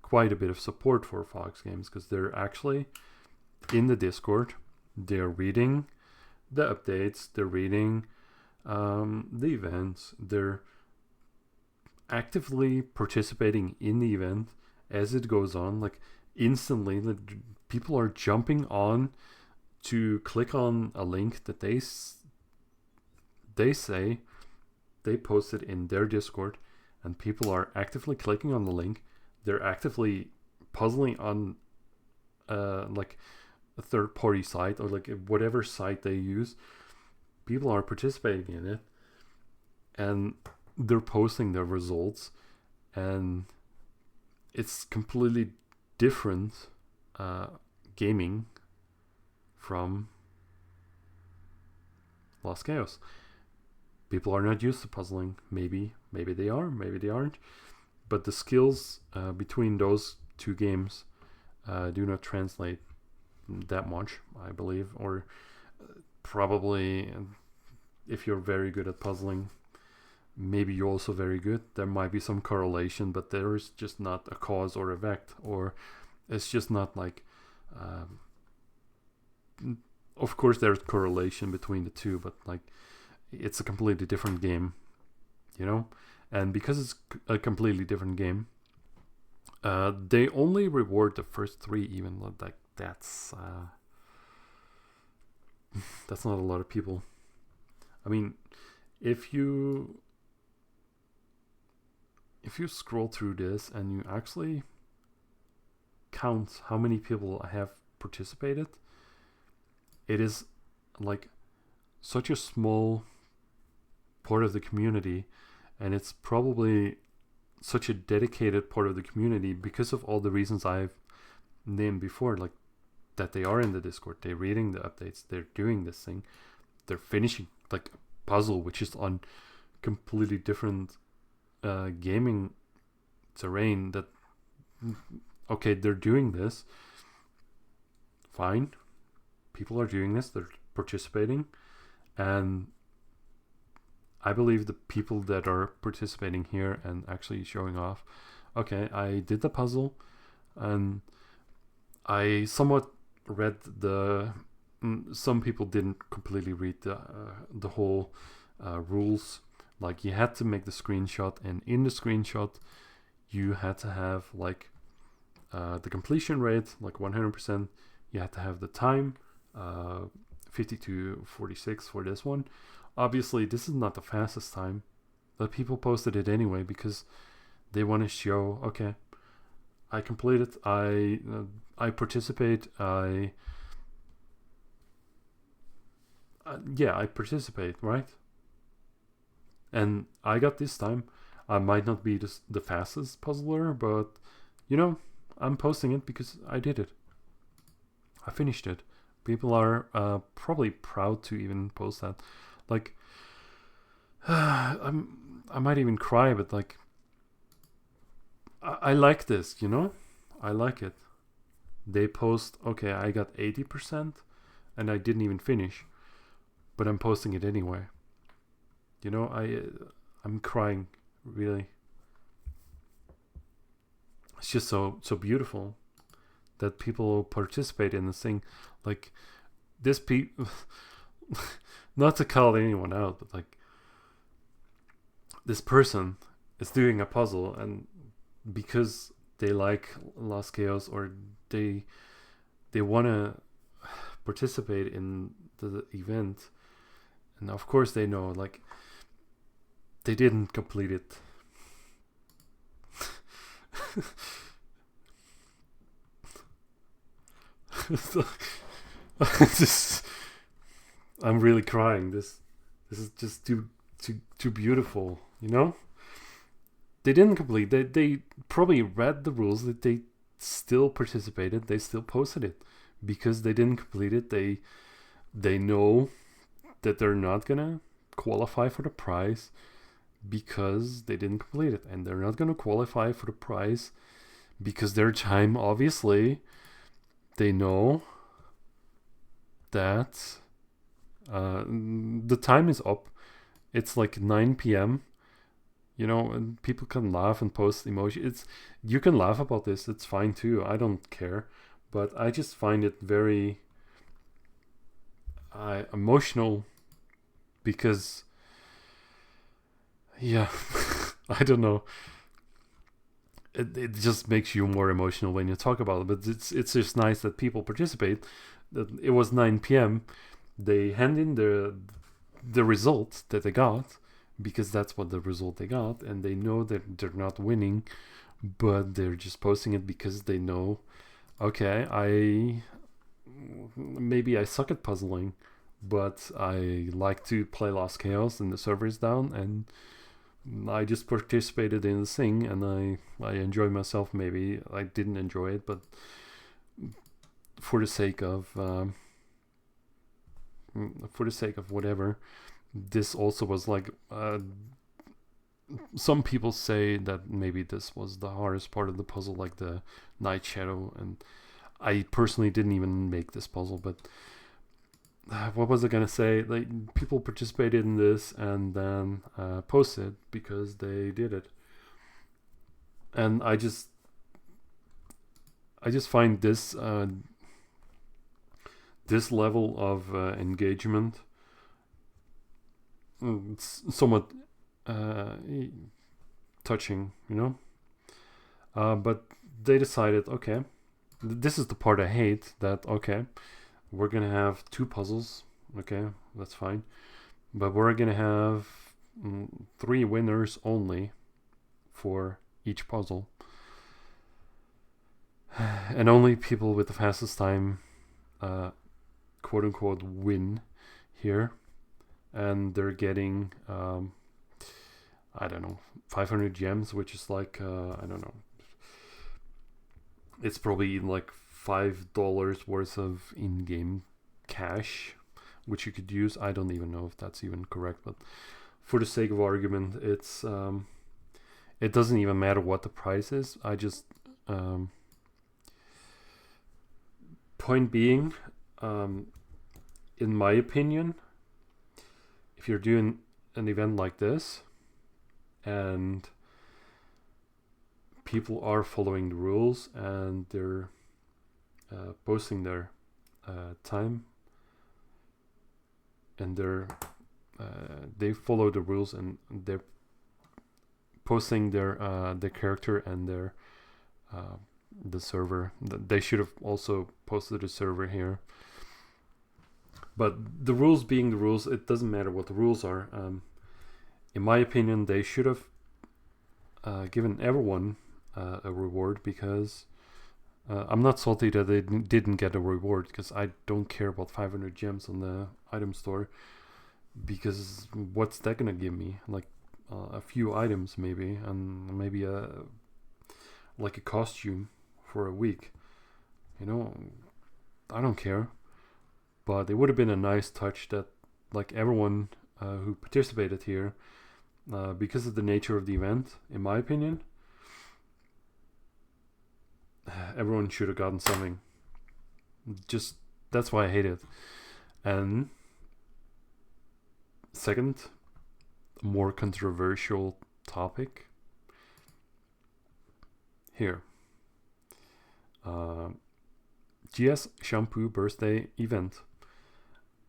quite a bit of support for Fox Games, because they're actually in the Discord. They're reading the updates, they're reading the events, they're actively participating in the event as it goes on. Like, instantly, people are jumping on to click on a link that they say they posted in their Discord, and people are actively clicking on the link. They're actively puzzling on like a third-party site, or like whatever site they use. People are participating in it, and they're posting their results, and it's completely different gaming from Lost Chaos. People are not used to puzzling. Maybe they are, maybe they aren't. But the skills between those two games do not translate that much, I believe. Or probably, if you're very good at puzzling, maybe you're also very good. There might be some correlation, but there is just not a cause or effect, or it's just not like. Of course, there's correlation between the two, but like, it's a completely different game, you know. And because it's a completely different game, they only reward the first 3. Even like that's not a lot of people. I mean, if you scroll through this and you actually count how many people have participated, it is like such a small part of the community, and it's probably such a dedicated part of the community because of all the reasons I've named before, like that they are in the Discord, they're reading the updates, they're doing this thing, they're finishing like a puzzle which is on completely different gaming terrain. That, okay, they're doing this, fine, people are doing this, they're participating, and I believe the people that are participating here and actually showing off, okay, I did the puzzle, and I somewhat read the. Some people didn't completely read the whole rules. Like, you had to make the screenshot, and in the screenshot, you had to have like the completion rate, like 100%. You had to have the time, 50 to 46 for this one. Obviously, this is not the fastest time, but people posted it anyway because they want to show, okay, I completed, I participate, I yeah, I participate, right? And I got this time. I might not be the fastest puzzler, but you know, I'm posting it because I did it. I finished it. People are probably proud to even post that. Like, I might even cry, but like, I like this, you know? I like it. They post, okay, I got 80% and I didn't even finish, but I'm posting it anyway. You know, I'm crying, really. It's just so beautiful that people participate in this thing. Like this not to call anyone out, but like this person is doing a puzzle, and because they like Lost Chaos, or they want to participate in the event, and of course they know like they didn't complete it. This, I'm really crying. This is just too beautiful, you know? They didn't complete. They probably read the rules. That they still participated. They still posted it because they didn't complete it. They know that they're not gonna qualify for the prize because they didn't complete it, and they're not gonna qualify for the prize because their time, obviously, they know that the time is up. It's like 9 p.m. You know, and people can laugh and post emoji. You can laugh about this. It's fine too. I don't care, but I just find it very emotional because, yeah, I don't know. It just makes you more emotional when you talk about it. But it's just nice that people participate. That it was 9 p.m. They hand in the result that they got, because that's what the result they got, and they know that they're not winning, but they're just posting it because they know, okay, maybe I suck at puzzling, but I like to play Lost Chaos and the server is down, and I just participated in the thing, and I enjoy myself. Maybe I didn't enjoy it, but for the sake of whatever, this also was like some people say that maybe this was the hardest part of the puzzle, like the Night Shadow, and I personally didn't even make this puzzle, but what was I gonna say? Like, people participated in this and then posted because they did it, and I just find this this level of engagement it's somewhat touching, you know. But they decided, okay, this is the part I hate. That okay, we're gonna have 2 puzzles. Okay, that's fine, but we're gonna have 3 winners only for each puzzle, and only people with the fastest time, quote unquote, win here, and they're getting I don't know, 500 gems, which is like I don't know, it's probably like $5 worth of in-game cash, which you could use. I don't even know if that's even correct, but for the sake of argument, it's it doesn't even matter what the price is. I just point being, in my opinion, if you're doing an event like this and people are following the rules and they're posting their time, and they follow the rules, and they're posting their character and their the server. They should have also posted the server here. But the rules being the rules, it doesn't matter what the rules are. In my opinion, they should have given everyone a reward, because I'm not salty that they didn't get a reward, because I don't care about 500 gems on the item store, because what's that gonna give me? Like a few items maybe, and maybe a costume for a week. You know, I don't care. But it would have been a nice touch that like everyone who participated here, because of the nature of the event, in my opinion, everyone should have gotten something. Just that's why I hate it. And second, a more controversial topic here. GS Shampoo birthday event.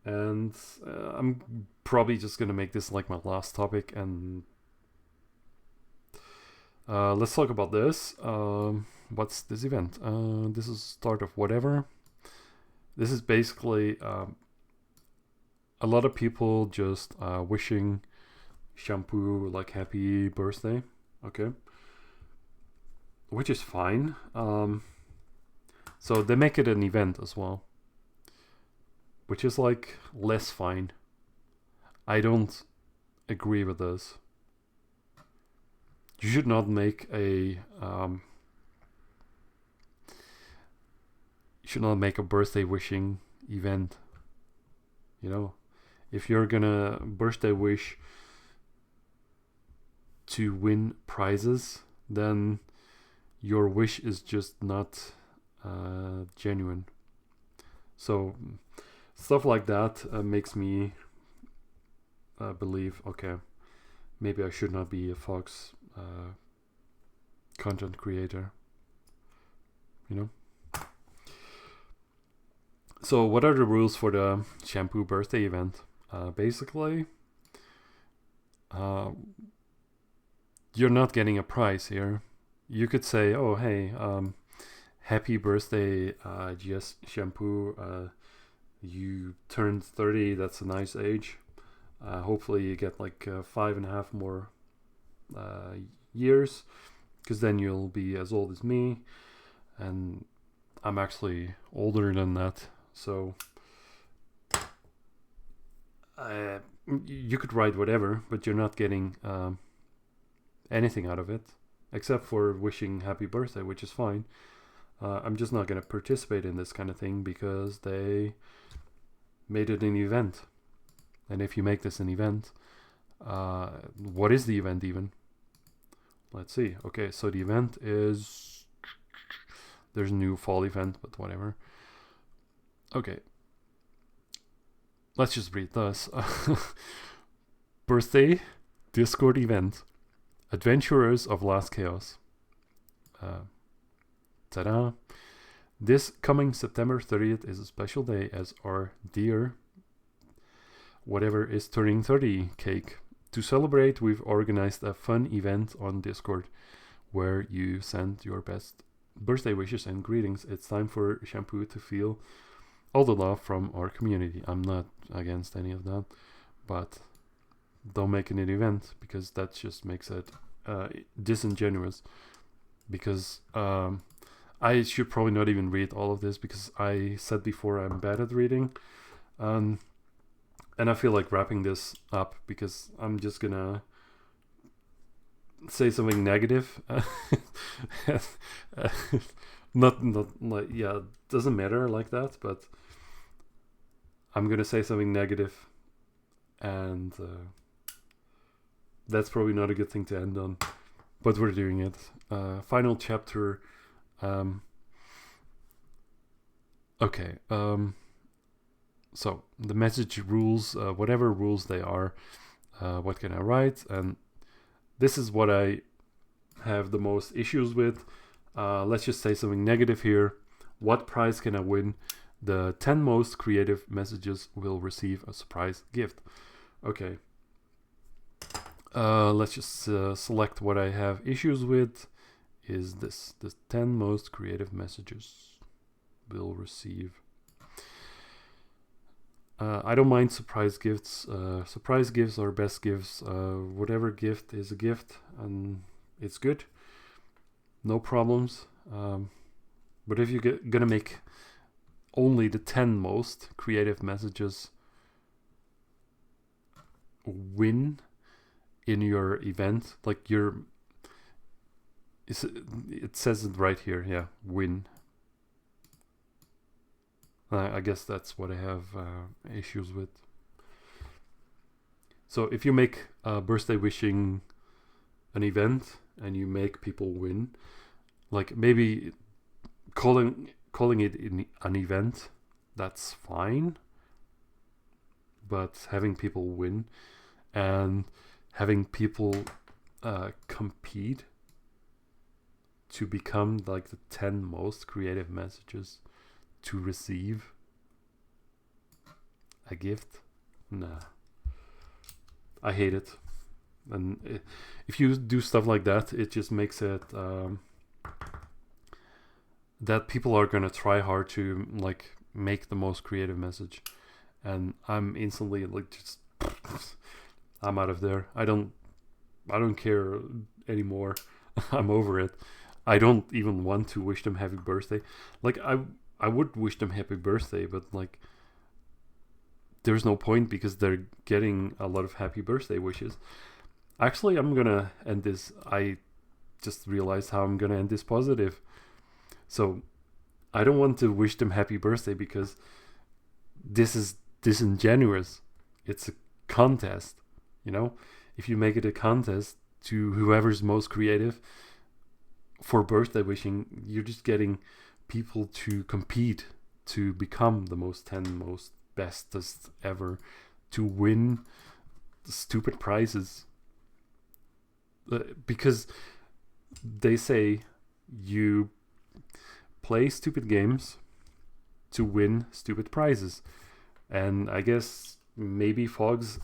And I'm probably just gonna make this like my last topic, and let's talk about this. What's this event? This is start of whatever. This is basically a lot of people just wishing Shampoo like happy birthday. Okay, which is fine. So they make it an event as well, which is like less fine. I don't agree with this. You should not make a birthday wishing event. You know, if you're gonna birthday wish to win prizes, then your wish is just not genuine. So stuff like that makes me believe, okay, maybe I should not be a Fox content creator. You know. So what are the rules for the Shampoo birthday event? Basically, you're not getting a prize here. You could say, oh hey, happy birthday GS Shampoo, you turned 30, that's a nice age. Hopefully you get like 5.5 more years, because then you'll be as old as me, and I'm actually older than that. So you could write whatever, but you're not getting anything out of it except for wishing happy birthday, which is fine. I'm just not going to participate in this kind of thing because they made it an event. And if you make this an event, what is the event even? Let's see. Okay, so the event is... There's a new fall event, but whatever. Okay. Let's just read this. Birthday Discord event. Adventurers of Last Chaos. Ta-da. This coming September 30th is a special day as our dear whatever is turning 30 cake. To celebrate, we've organized a fun event on Discord where you send your best birthday wishes and greetings. It's time for Shampoo to feel all the love from our community. I'm not against any of that, but don't make it an event because that just makes it disingenuous. Because I should probably not even read all of this because I said before I'm bad at reading. And I feel like wrapping this up because I'm just gonna say something negative. Not like, yeah, doesn't matter like that, but I'm gonna say something negative, and that's probably not a good thing to end on, but we're doing it. Final chapter. Okay. So the message rules, whatever rules they are, what can I write? And this is what I have the most issues with. Let's just say something negative here. What prize can I win? The 10 most creative messages will receive a surprise gift. Okay. Let's just select what I have issues with. Is this the 10 most creative messages will receive? I don't mind surprise gifts. Surprise gifts are best gifts. Whatever gift is a gift and it's good. No problems. But if you're gonna make only the 10 most creative messages win in your event, like it says it right here, yeah, win. I guess that's what I have issues with. So if you make birthday wishing an event and you make people win, like maybe calling it an event, that's fine. But having people win and having people compete to become like the 10 most creative messages to receive a gift, nah, I hate it. And if you do stuff like that, it just makes it that people are gonna try hard to like make the most creative message, and I'm instantly like just I'm out of there. I don't care anymore. I'm over it. I don't even want to wish them happy birthday. Like I would wish them happy birthday, but like there's no point because they're getting a lot of happy birthday wishes. Actually, I'm gonna end this. I just realized how I'm gonna end this positive. So I don't want to wish them happy birthday because this is disingenuous. It's a contest, you know? If you make it a contest to whoever's most creative for birthday wishing, you're just getting people to compete to become the most 10 most bestest ever, to win stupid prizes. Because they say you play stupid games to win stupid prizes. And I guess maybe Fogs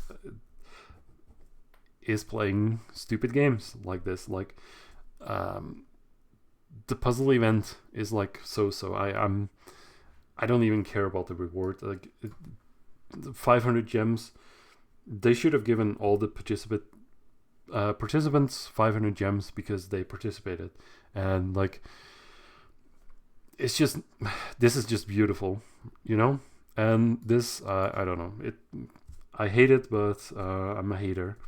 is playing stupid games like this. Like the puzzle event is like so. I don't even care about the reward. Like 500 gems. They should have given all the participants 500 gems because they participated, and like it's just this is just beautiful, you know. And this I don't know, I hate it, but I'm a hater.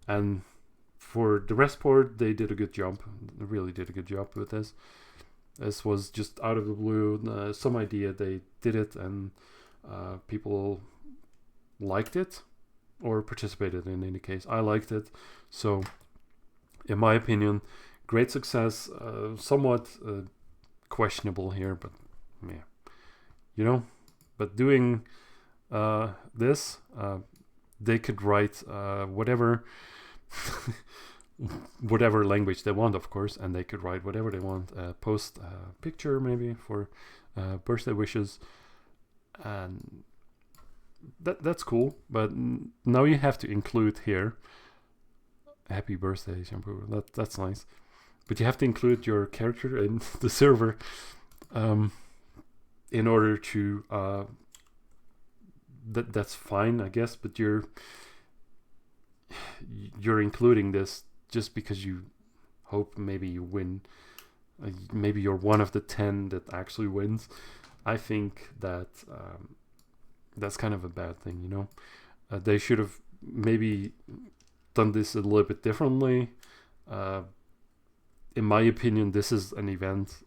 And for the rest part, they did a good job. They really did a good job with this. This was just out of the blue, some idea. They did it, and people liked it or participated in any case. I liked it. So, in my opinion, great success. Somewhat questionable here, but yeah, you know. But doing this, they could write whatever whatever language they want, of course, and they could write whatever they want. Post a picture maybe for birthday wishes, and that's cool. But now you have to include here happy birthday shampoo. That's nice, but you have to include your character in the server in order to that's fine, I guess, but you're including this just because you hope maybe you win. Maybe you're one of the 10 that actually wins. I think that that's kind of a bad thing, you know. They should have maybe done this a little bit differently. In my opinion, this is an event.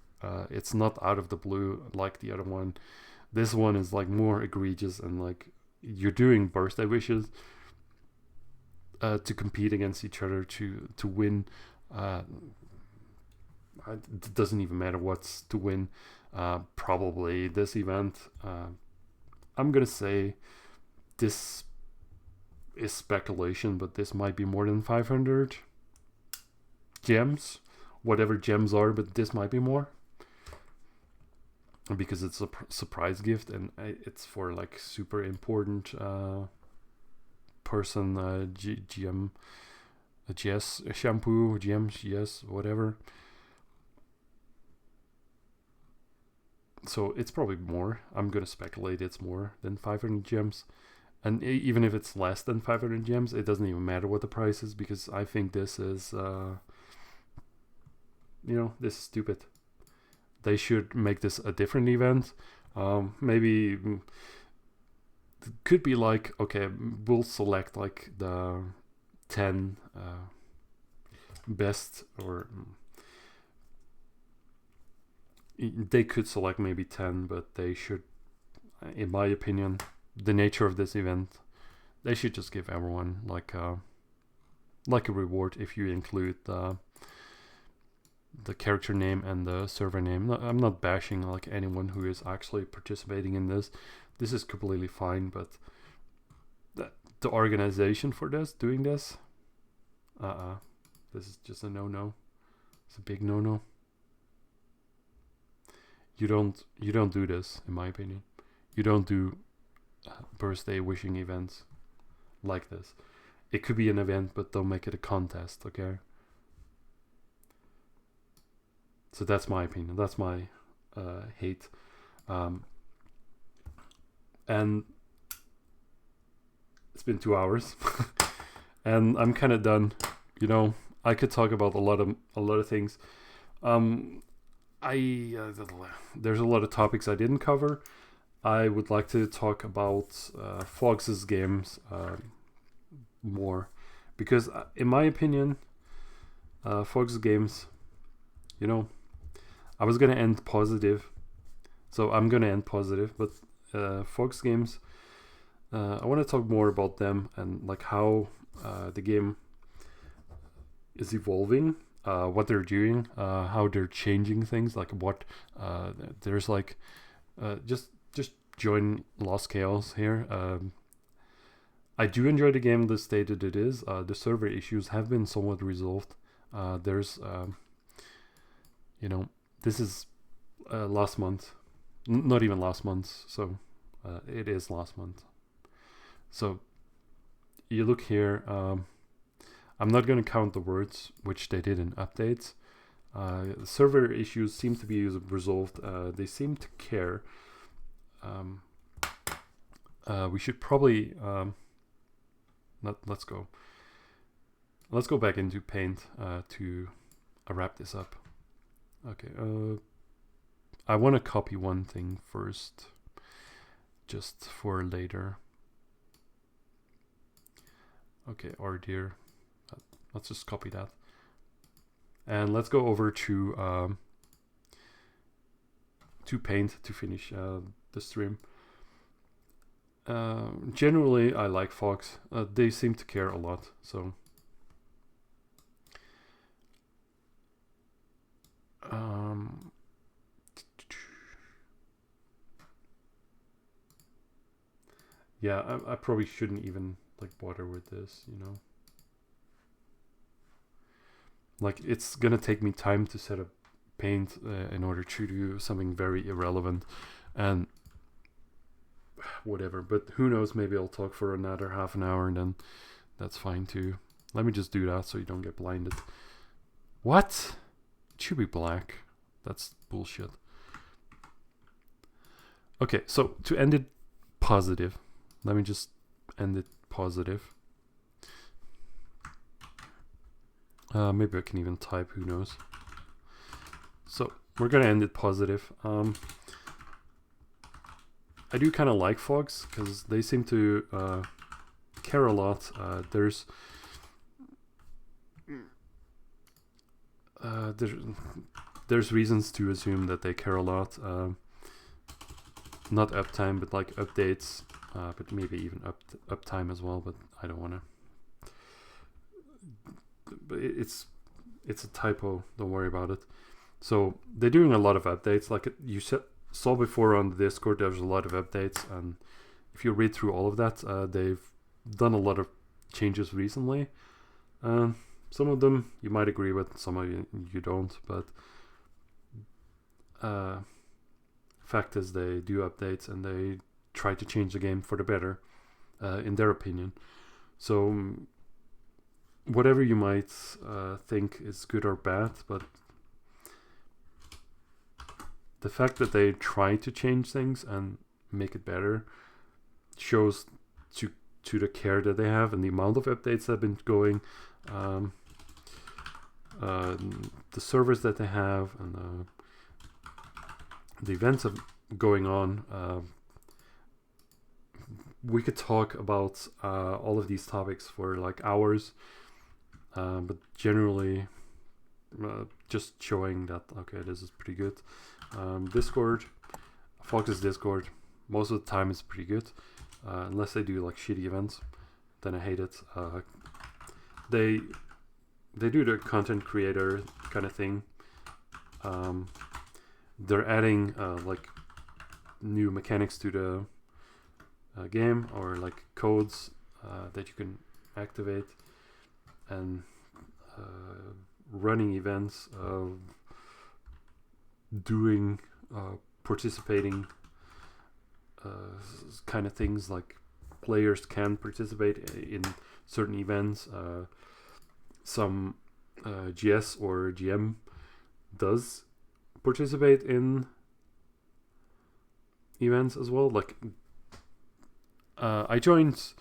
It's not out of the blue like the other one. This one is like more egregious, and like you're doing birthday wishes to compete against each other to win. It doesn't even matter what's to win. Probably this event. I'm gonna say this is speculation, but this might be more than 500 gems, whatever gems are, but this might be more. Because it's a surprise gift, and it's for like super important person, GM, GS shampoo, GM, GS, whatever. So it's probably more. I'm gonna speculate it's more than 500 gems, and even if it's less than 500 gems, it doesn't even matter what the price is, because I think this is, this is stupid. they should make this a different event. Maybe it could be like, okay, we'll select like the 10 best, or they could select maybe 10, but they should, in my opinion, the nature of this event, they should just give everyone like a reward if you include the character name and the server name. No, I'm not bashing like anyone who is actually participating in this. This is completely fine, but the organization for this, doing this, this is just a no-no. It's a big no-no. You don't do this, in my opinion. You don't do birthday wishing events like this. It could be an event, but don't make it a contest, okay? So that's my opinion. That's my hate. And it's been 2 hours, and I'm kind of done. You know, I could talk about a lot of things. There's a lot of topics I didn't cover. I would like to talk about Fox's games more, because in my opinion, Fox's games, you know, I was gonna end positive, so I'm gonna end positive. But Fox games, I want to talk more about them and like how the game is evolving, what they're doing, how they're changing things, like what there's like just join Lost Chaos here. I do enjoy the game the state that it is. The server issues have been somewhat resolved. There's you know, this is last month, not even last month, so it is last month. So you look here, I'm not going to count the words, which they did in updates. Server issues seem to be resolved. They seem to care. We should probably let's go back into Paint to wrap this up. Okay, I want to copy one thing first, just for later. Okay, Ardir. Let's just copy that. And let's go over to Paint to finish the stream. Generally, I like Fox. They seem to care a lot, so... yeah, I probably shouldn't even like bother with this, you know. Like, it's gonna take me time to set up Paint in order to do something very irrelevant, and whatever. But who knows, maybe I'll talk for another half an hour and then that's fine too. Let me just do that so you don't get blinded. What? It should be black. That's bullshit. Okay, so to end it positive, let me just end it positive. Maybe I can even type, who knows. So we're gonna end it positive. I do kind of like Fox because they seem to care a lot. There's reasons to assume that they care a lot. Not uptime, but like updates, but maybe even uptime as well. But I don't want to. But it's a typo. Don't worry about it. So they're doing a lot of updates. Like you saw before on the Discord, there's a lot of updates, and if you read through all of that, they've done a lot of changes recently. Some of them you might agree with, some of you don't, but fact is they do updates and they try to change the game for the better, in their opinion. So whatever you might think is good or bad, but the fact that they try to change things and make it better shows to the care that they have and the amount of updates that have been going, the servers that they have, and the events are going on. We could talk about all of these topics for like hours, but generally just showing that okay, this is pretty good. Discord, Fox's Discord, most of the time is pretty good, unless they do like shitty events, then I hate it. They do the content creator kind of thing. They're adding like new mechanics to the game, or like codes that you can activate, and running events, doing participating kind of things, like players can participate in certain events. Some GS or GM does participate in events as well. Like I joined.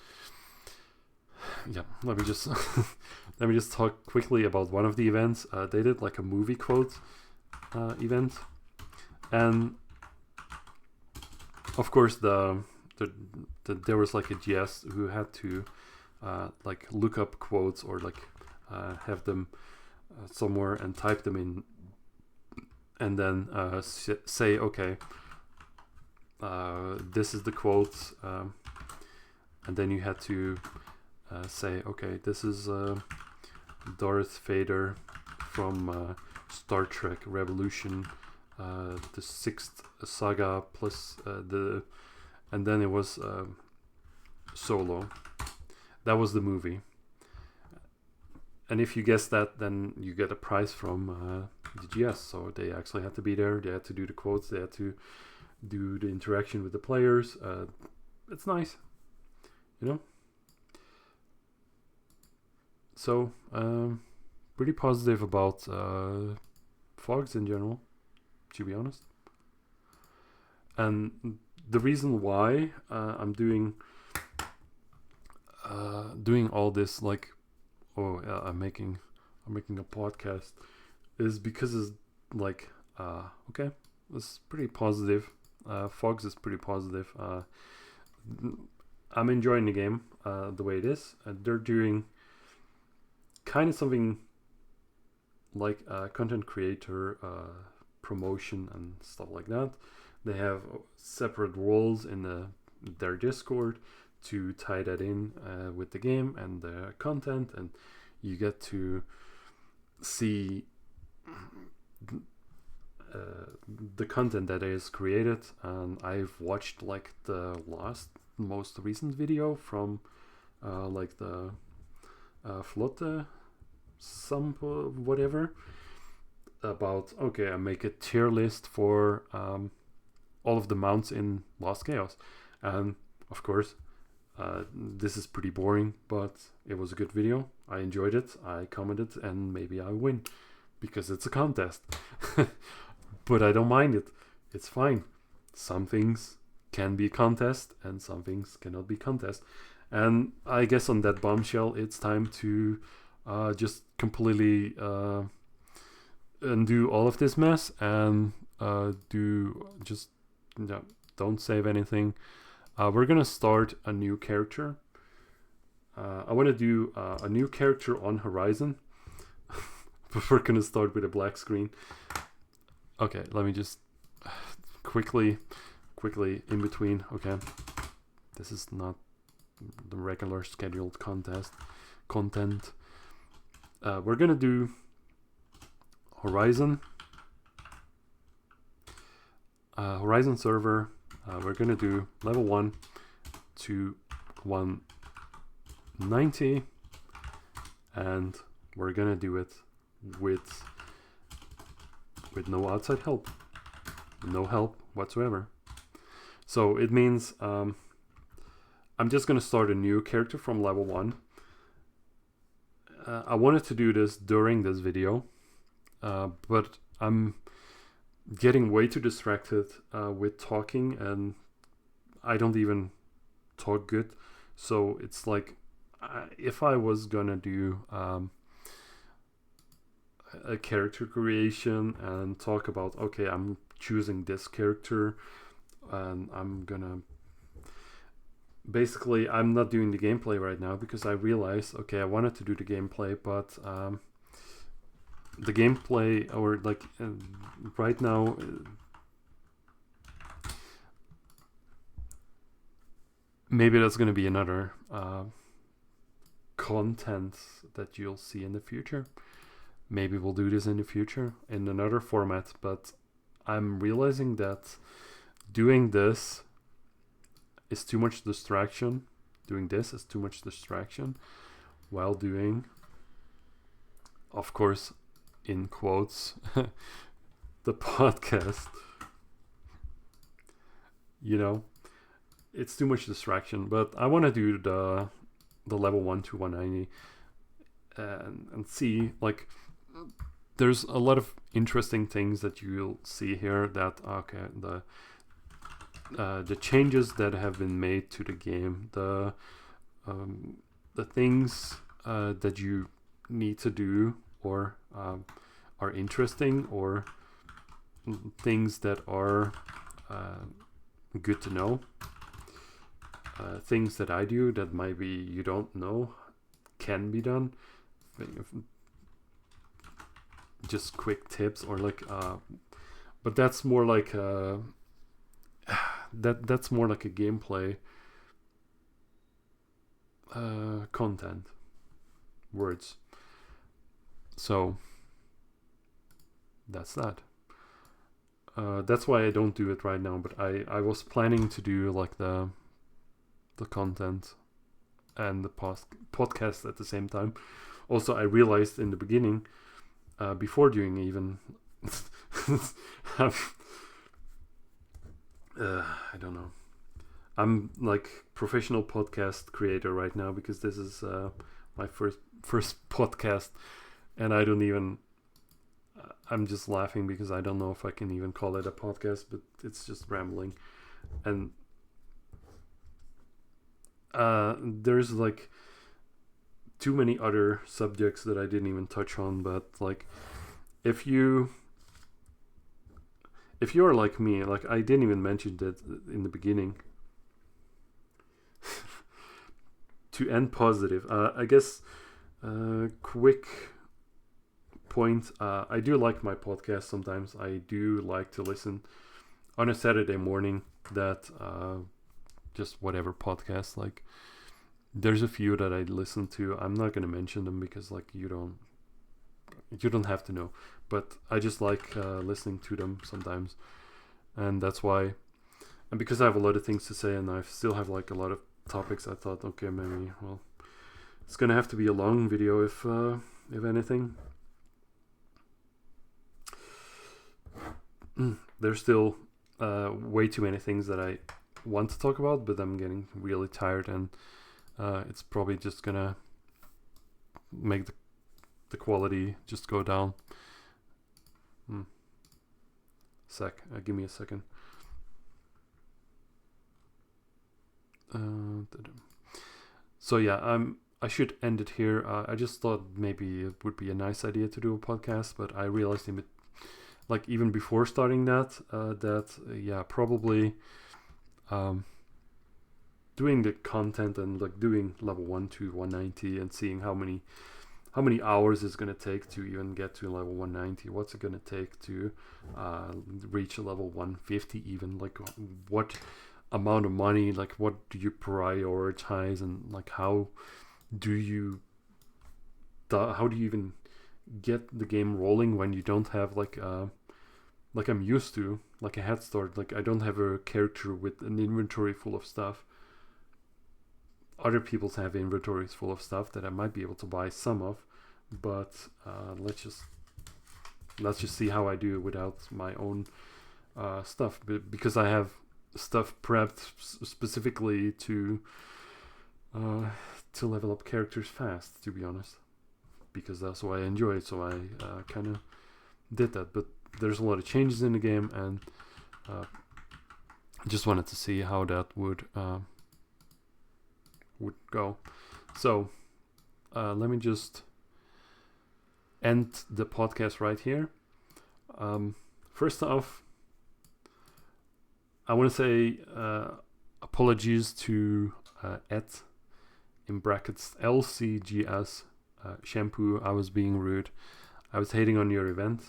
Yeah, let me just let me just talk quickly about one of the events. They did like a movie quote event, and of course there was like a GS who had to like look up quotes, or like have them somewhere and type them in, and then say okay, this is the quote, and then you had to say okay, this is Darth Vader from Star Trek Revolution, the 6th saga plus and then it was Solo. That was the movie. And if you guess that, then you get a prize from the GS. So they actually had to be there. They had to do the quotes. They had to do the interaction with the players. It's nice, you know. So pretty positive about Fogs in general, to be honest. And the reason why I'm doing all this, like, I'm making a podcast, is because it's like okay, it's pretty positive. Fogs is pretty positive. I'm enjoying the game the way it is, and they're doing kind of something like content creator promotion and stuff like that. They have separate roles in their Discord to tie that in with the game and the content, and you get to see the content that is created. And I've watched like the most recent video from like the Flotte some whatever, about okay, I make a tier list for all of the mounts in Lost Chaos, and of course this is pretty boring, but it was a good video. I enjoyed it, I commented, and maybe I win because it's a contest. But I don't mind it, it's fine. Some things can be a contest and some things cannot be contest. And I guess on that bombshell, it's time to just completely undo all of this mess and don't save anything. We're gonna start a new character. I want to do a new character on Horizon, but we're gonna start with a black screen. Okay, let me just quickly in between. Okay, this is not the regular scheduled content. We're gonna do Horizon server. We're gonna do level 1 to 190, and we're gonna do it with no outside help, no help whatsoever. So it means I'm just gonna start a new character from level 1. I wanted to do this during this video, but I'm getting way too distracted with talking, and I don't even talk good. So it's like if I was gonna do a character creation and talk about okay, I'm choosing this character, and I'm gonna basically, I'm not doing the gameplay right now because I realized, okay, I wanted to do the gameplay, but the gameplay, or like right now, maybe that's going to be another content that you'll see in the future. Maybe we'll do this in the future in another format, but I'm realizing that doing this is too much distraction. Doing this is too much distraction while doing, of course, in quotes, the podcast. You know, it's too much distraction. But I want to do the level 1 to 190 and see, like, there's a lot of interesting things that you'll see here. That okay, the changes that have been made to the game, the things that you need to do or are interesting, or things that are good to know, things that I do that maybe you don't know can be done, just quick tips, or like but that's more like that's more like a gameplay content words. So that's that. That's why I don't do it right now, but I was planning to do like the content and the podcast at the same time. Also, I realized in the beginning, before doing even I don't know. I'm like professional podcast creator right now because this is my first podcast, and I don't even. I'm just laughing because I don't know if I can even call it a podcast, but it's just rambling, and there's like too many other subjects that I didn't even touch on. But like, if you're like me, like I didn't even mention that in the beginning. To end positive, I guess, quick point. I do like my podcast sometimes. I do like to listen on a Saturday morning. That just whatever podcast. Like, there's a few that I listen to. I'm not gonna mention them because like you don't have to know. But I just like listening to them sometimes, and that's why. And because I have a lot of things to say, and I still have like a lot of topics, I thought, okay, maybe, well, it's gonna have to be a long video if anything. There's still way too many things that I want to talk about, but I'm getting really tired, and it's probably just gonna make the quality just go down. Give me a second. So yeah, I should end it here. I just thought maybe it would be a nice idea to do a podcast, but I realized like even before starting that probably doing the content and like doing level 1 to 190 and seeing how many hours it's going to take to even get to level 190, what's it going to take to reach a level 150, even like what amount of money, like what do you prioritize, and like how do you even get the game rolling when you don't have like I'm used to, like a head start. Like I don't have a character with an inventory full of stuff. Other people have inventories full of stuff that I might be able to buy some of, but let's just see how I do without my own stuff, because I have stuff prepped specifically to level up characters fast, to be honest, because that's what I enjoy. So I kind of did that, but there's a lot of changes in the game, and just wanted to see how that would go. So let me just end the podcast right here. First off, I want to say apologies to Ed in brackets LCGS shampoo. I was being rude. I was hating on your event.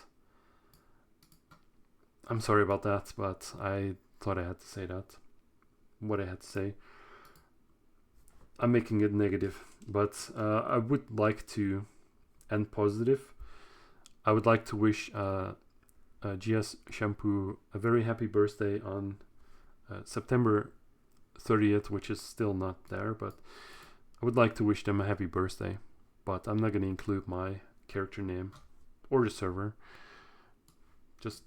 I'm sorry about that, but I thought I had to say that. What I had to say. I'm making it negative, but I would like to end positive. I would like to wish GS Shampoo a very happy birthday on September 30th, which is still not there, but I would like to wish them a happy birthday. But I'm not going to include my character name or the server. Just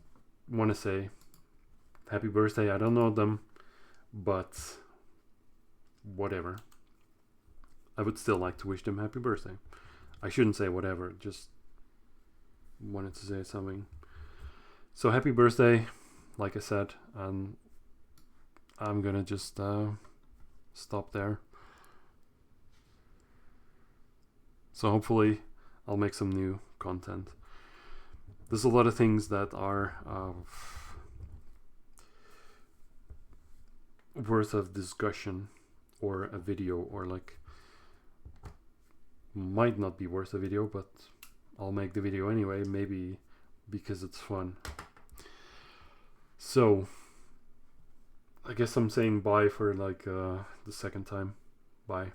want to say happy birthday. I don't know them, but whatever. I would still like to wish them happy birthday. I shouldn't say whatever, just wanted to say something. So happy birthday, like I said, and I'm gonna just stop there. So hopefully I'll make some new content. There's a lot of things that are worth of discussion, or a video, or like might not be worth a video, but I'll make the video anyway, maybe because it's fun. So I guess I'm saying bye for like the second time. Bye.